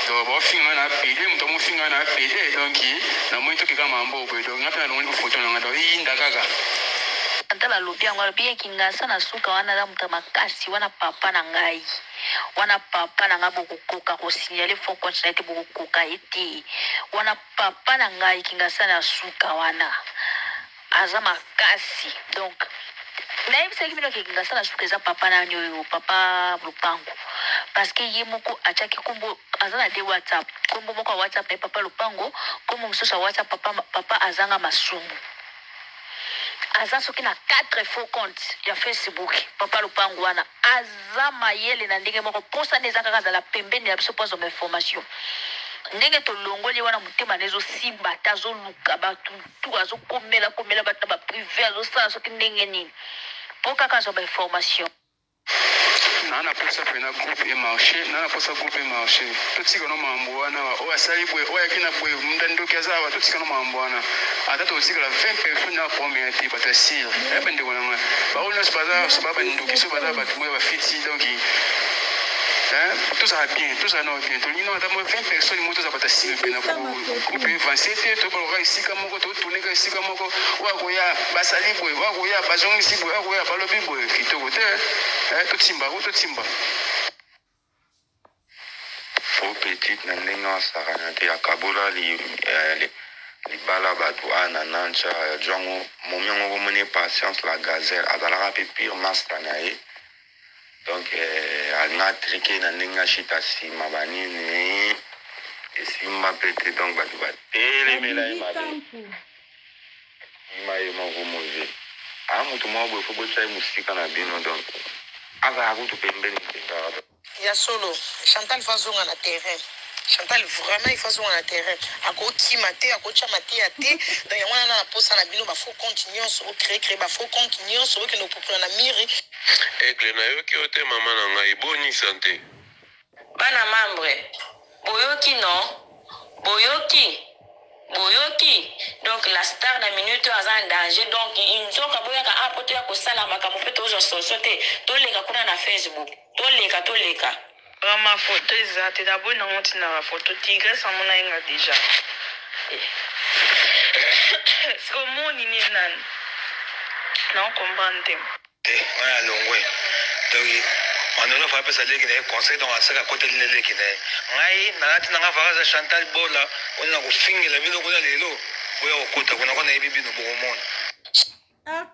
donc bon finga na pele muto mo finga na pele donc na moi tokeka mambo boye donc ngapena longo ko photo na ndo inda kaka Chantal alobi yango alobi ekingasa na suka wana za muta makasi wana papa na ngai bokokoka kosignale fo continue te bokokoka ete wana papa na ngai kingasa na suka wana aza makasi donc nayebisaki bino kingasa na suka eza papa na nyoyo papa lupango parce que ye moko achaki kombo aza na de WhatsApp kombo moko ya WhatsApp na papa lupango kombo mosusu ya WhatsApp papa azanga masumu aza soki na 4 faux compte ya Facebook papa lupango wana aza mayele na ndenge moko posa neza kaka azala pembeni ya biso po azoma information ndenge tolongoli wana motema na ezosimba ata azoluka bato tu azokomela bato baprive azosala soki ndenge nini po kaka azoma information nana posa pena groupe et marché nana posa groupe et marché totika no mambo wana o asali bwe o yakina bwe mndandoki azaba totika no mambo wana ata totika la 20 personnes na première type ata sir bende wana ba ona spaza so baba ndoki so baza bato moya ba fiti donc tout ça bien tout ça non bien tout ni non ata mo 20 personnes moto za bata sir pena ko groupe 27 to ba ici comme ko to tourner ici comme ko wa ko ya basali bwe wa ko ya bazongi si bwe wa ko ya balobi bwe kitoko te tout timba. Faux petite na ndenge wasakana te akabola li bala bato ana nancha jongo momiongo komone patience la gazelle azalaka pe pire master na ye donc alinga trike na ndenge ashita nsima banini esimba pete donc bato batelemela ye mabe ima ye moko move moto moko boye fo botya ye mosika na bino donc azala kutu pembeni mpenza ya solo Chantal fazonga na terrain Chantal vraiment il fazonga na terrain akokima te akochama te ya te donc yango wana na posa na bino ba faux compte nyonso créer ba faux compte nyonso oke no popula na miri Aigle na yoki ote mama na ngai boni santé bana membre boyoki donc la star na minute aza en danger donc nzoka boyaka apoto ya kosala makambo mpe tozwa solution te toleka kuna na Facebook toleka ma photo eza te daboy nango ntina ba photo tigresse amona yenga déjà sikomoni ni nani naokomprendre te wana longwe donc manolo fa pesa leki na conseil donc asaka kote leki na ngai nalati nanga faraza Chantal Bola ona kufingela bilo kuna lelo oya okota kuna kona ebibi no bomona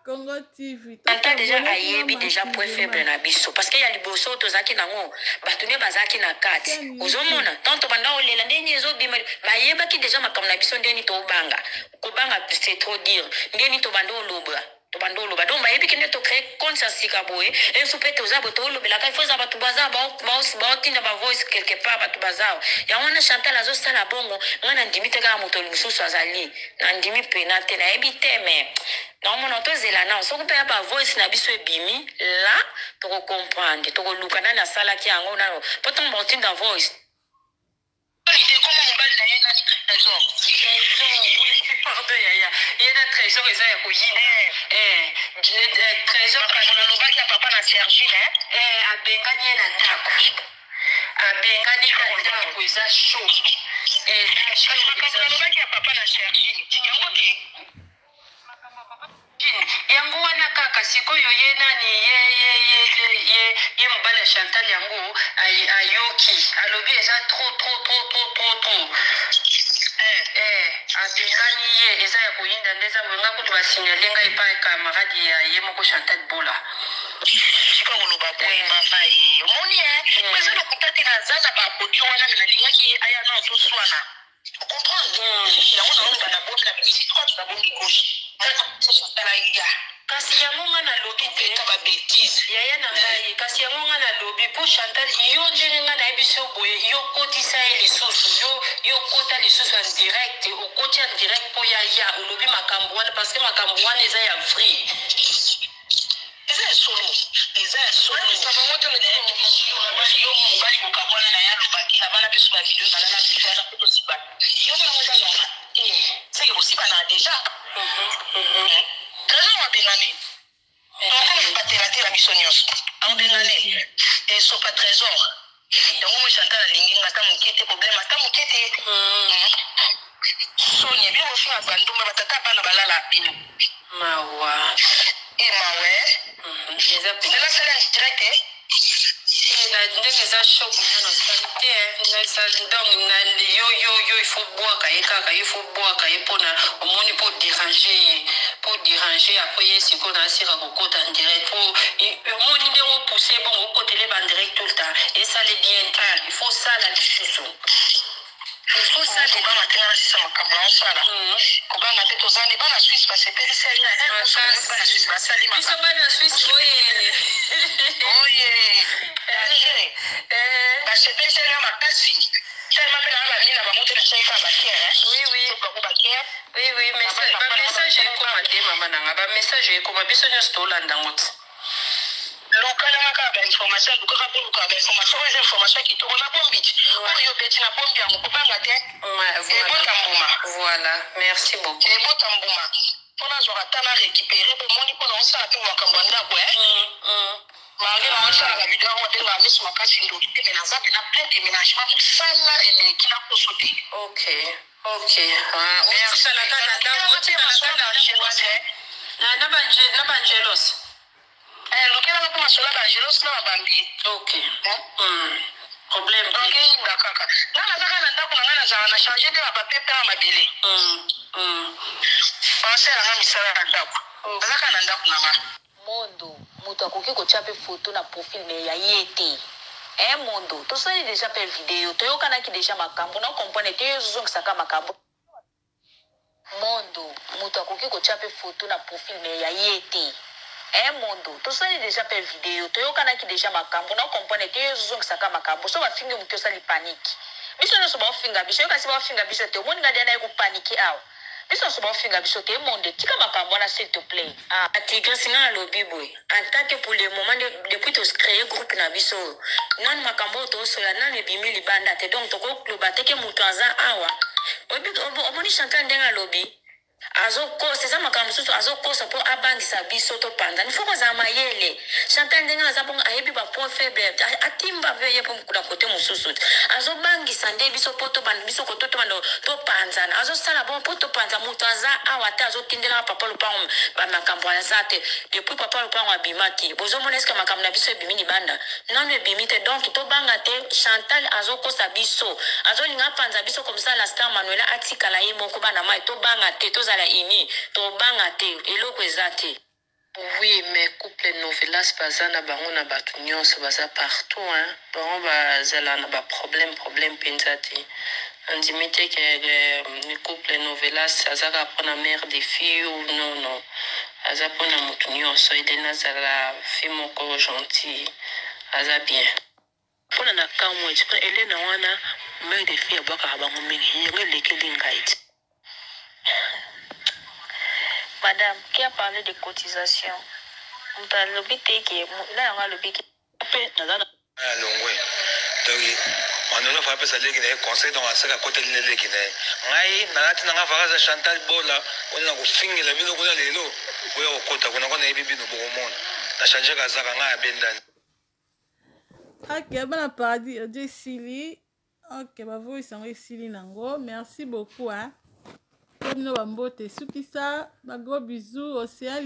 Congo TV. Anta déjà ayebi déjà point faible na biso parce que ya liboso tozaki nango batune bazaki na kati ozomona tanto banda olela ndeni ezobima bayebaki déjà makambo na biso ndeni to banga kobanga c'est trop dire ndeni to banda oloba donc bayebi kende to créer conscience kaboye et soupete ozabo to olobela ka faut za batu baza ba tinda ba voice quelque part batu baza ya wana Chantal azo sala bongo ngana ndimite ka moto lususu azali na ndimi penate na yebi teme non mon otozela na so ko pe ba voice na biso ebimi là to comprendre to luka na sala ki yango na potom montin dans voice idée comment on va le donner dans trésor pardon il y a trésor eza ya kuyina trésor kana no baki papa na Sergine abengani na ndako eza chaud kana no baki papa na Sergine yango wana kaka sikoyo ye nani ye mobali Chantal yango ayoki alobi eza trop abengani ye eza ya koyinda nde eza wenga kutu basignale ngai epai camarade ya ye moko Chantal Bola sika koloba boye mabai omoni eza lokuta te naza na babodio wana nalingaki aya na toswana comprendre yango naoloba na bomi na bimisi trois na bomi gauche kasi yango nga nalobi te yaya na ngai kasi yango nga nalobi mpo Chantal yo ndenge nga nayebi so boye yo kotisa ye lisusu yo kota lisusu en direct okoti en direct mpo yaya olobi makambo wana parce que makambo wana eza ya vrai eza ya solo yo mobali kokabwana na ye alobaki abana biso bavideo balala biso wana po tosiba yo mona moza yona seke bosiba na déjà trésor abengani okana bateratera biso nyonso abengani esopa trésor yango mo Chantal alingi nga ata moke te problème ata moke te sonia bien bofinga bandumba batata bana balala bino mawa ezala sala direct ndenge eza shok nano sali te donc yo il faut bwaka ye kaka il faut bwaka ye mpona omoni mpo déranger après ye sikoyo nasika kokota direct po omoni ndenge opousse bongo okotele bandirect tout le temps esale bien te il faut sala lisusu faut ça de bana tena sisa makambo na sala ko bana te tozani bana Suisse ba sepeli sali na bana Suisse ba sali ma biso bana Suisse oye ba sepeli sali ma kasi tellement pena ba mina ba moto na cheka ba kiere oui message ekomate mama nanga ba message ekoma biso nyonso tolanda ngoti lokala ka ba information luka po luka ba information les informations qui tourne na bombi oyo beti na bombi yango kubanga te voilà merci beaucoup et botambuma pona zora tana récupérer pour moni pona on sa pe makambo ndako malgré la moitié de la vidéo on dit la mise makasi ndo mais na zapi na plein déménagement pour sala et qui n'a pas sauté ok merci la kana na bangelos lokela na kuma sola bangelos na bambi ok problème donc ndakaka ngana zaka na ndako na ngana zaka na changer de ba pepe na mabele pensez à la misala na ndako zaka na ndako na ngana mondo moto akoki kotia pe photo na profil me ya ye te mondo tosali déjà pe video toyokanaki déjà makambo na comprendre te yozongisaka makambo mondo moto akoki kotia pe photo na profil me ya ye te mondo tosali déjà pe video toyokanaki déjà makambo na comprendre te yozongisaka makambo so bafingi moto osali panique biso nyonso baofinga biso yokasi baofinga biso te omoni ngadi anaye kopanike awa biso nyonso baofinga biso te monde tika makambo wana s'il te plaît atigrasi nga na lobi boye en tant que pour le moment depuis toscreye groupe na biso nani makambo oyo tosoya nani ebimi libanda te donc tokoloba teke moto aza awa omoni Chantal ndenge alobi azokosa eza makambo mosusu azokosa mpo abangisa biso topanza nifo kozala mayele Chantal ndenge aza bongo ayebi bapoint faible atimba veye mpo na kote mosusu azobangisa nde biso mpo tobanda biso koto tobanda topanzana azosala bon mpo topanza moto aza awa te azotindelaka papa lopango bamakambo aza te depuis papa lopango abimaki bozomona eske makambo na biso ebimi libanda nano ebimi te donc tobanga te Chantal azokosa biso azolinga apanza biso komsala Star Manuela atikala ye moko bana mai tobanga te tozala ini tobanga te eloko eza te. Oui, mais couple novelas baza na bango na bato nyonso baza partout bango bazala na problème penza te andimi te ke couple novelas azaka mpona mère de fille ou non aza mpona moto nyonso edena azala fille moko gentil aza bien mpona na kamwa elena wana mère de fille abwakaka bango mingi yango elekeli ngai te. Madame, qui a parlé de cotisation? On t'a lobby qui là on a lobby qui longwe donc on a fait ça les conseils dans la salle côté les qui ngai na tina ngafaka Chantal Bola on a ko fingi la bino kuna lelo oyo okota kuna kona ebibi no bomona na changer kazaka ngai abendani ok bana paradis de Sili ok ba voice en Sili nango merci beaucoup Komino bambote sukisa ba gros bisous Océan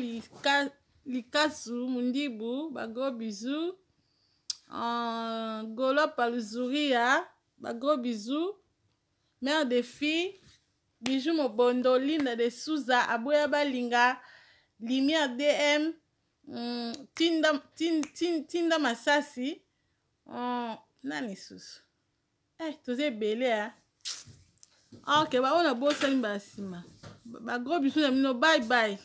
Likasu Mundibu ba gros bisous Golo Paluzuria ba gros bisous mère des filles Bijou Mobondo Linda de Souza Aboya Balinga Lumière DM Tinda Masasi nani susu toze belé ok, bah on a beau salim basima. Bah gros bisous, bye bye.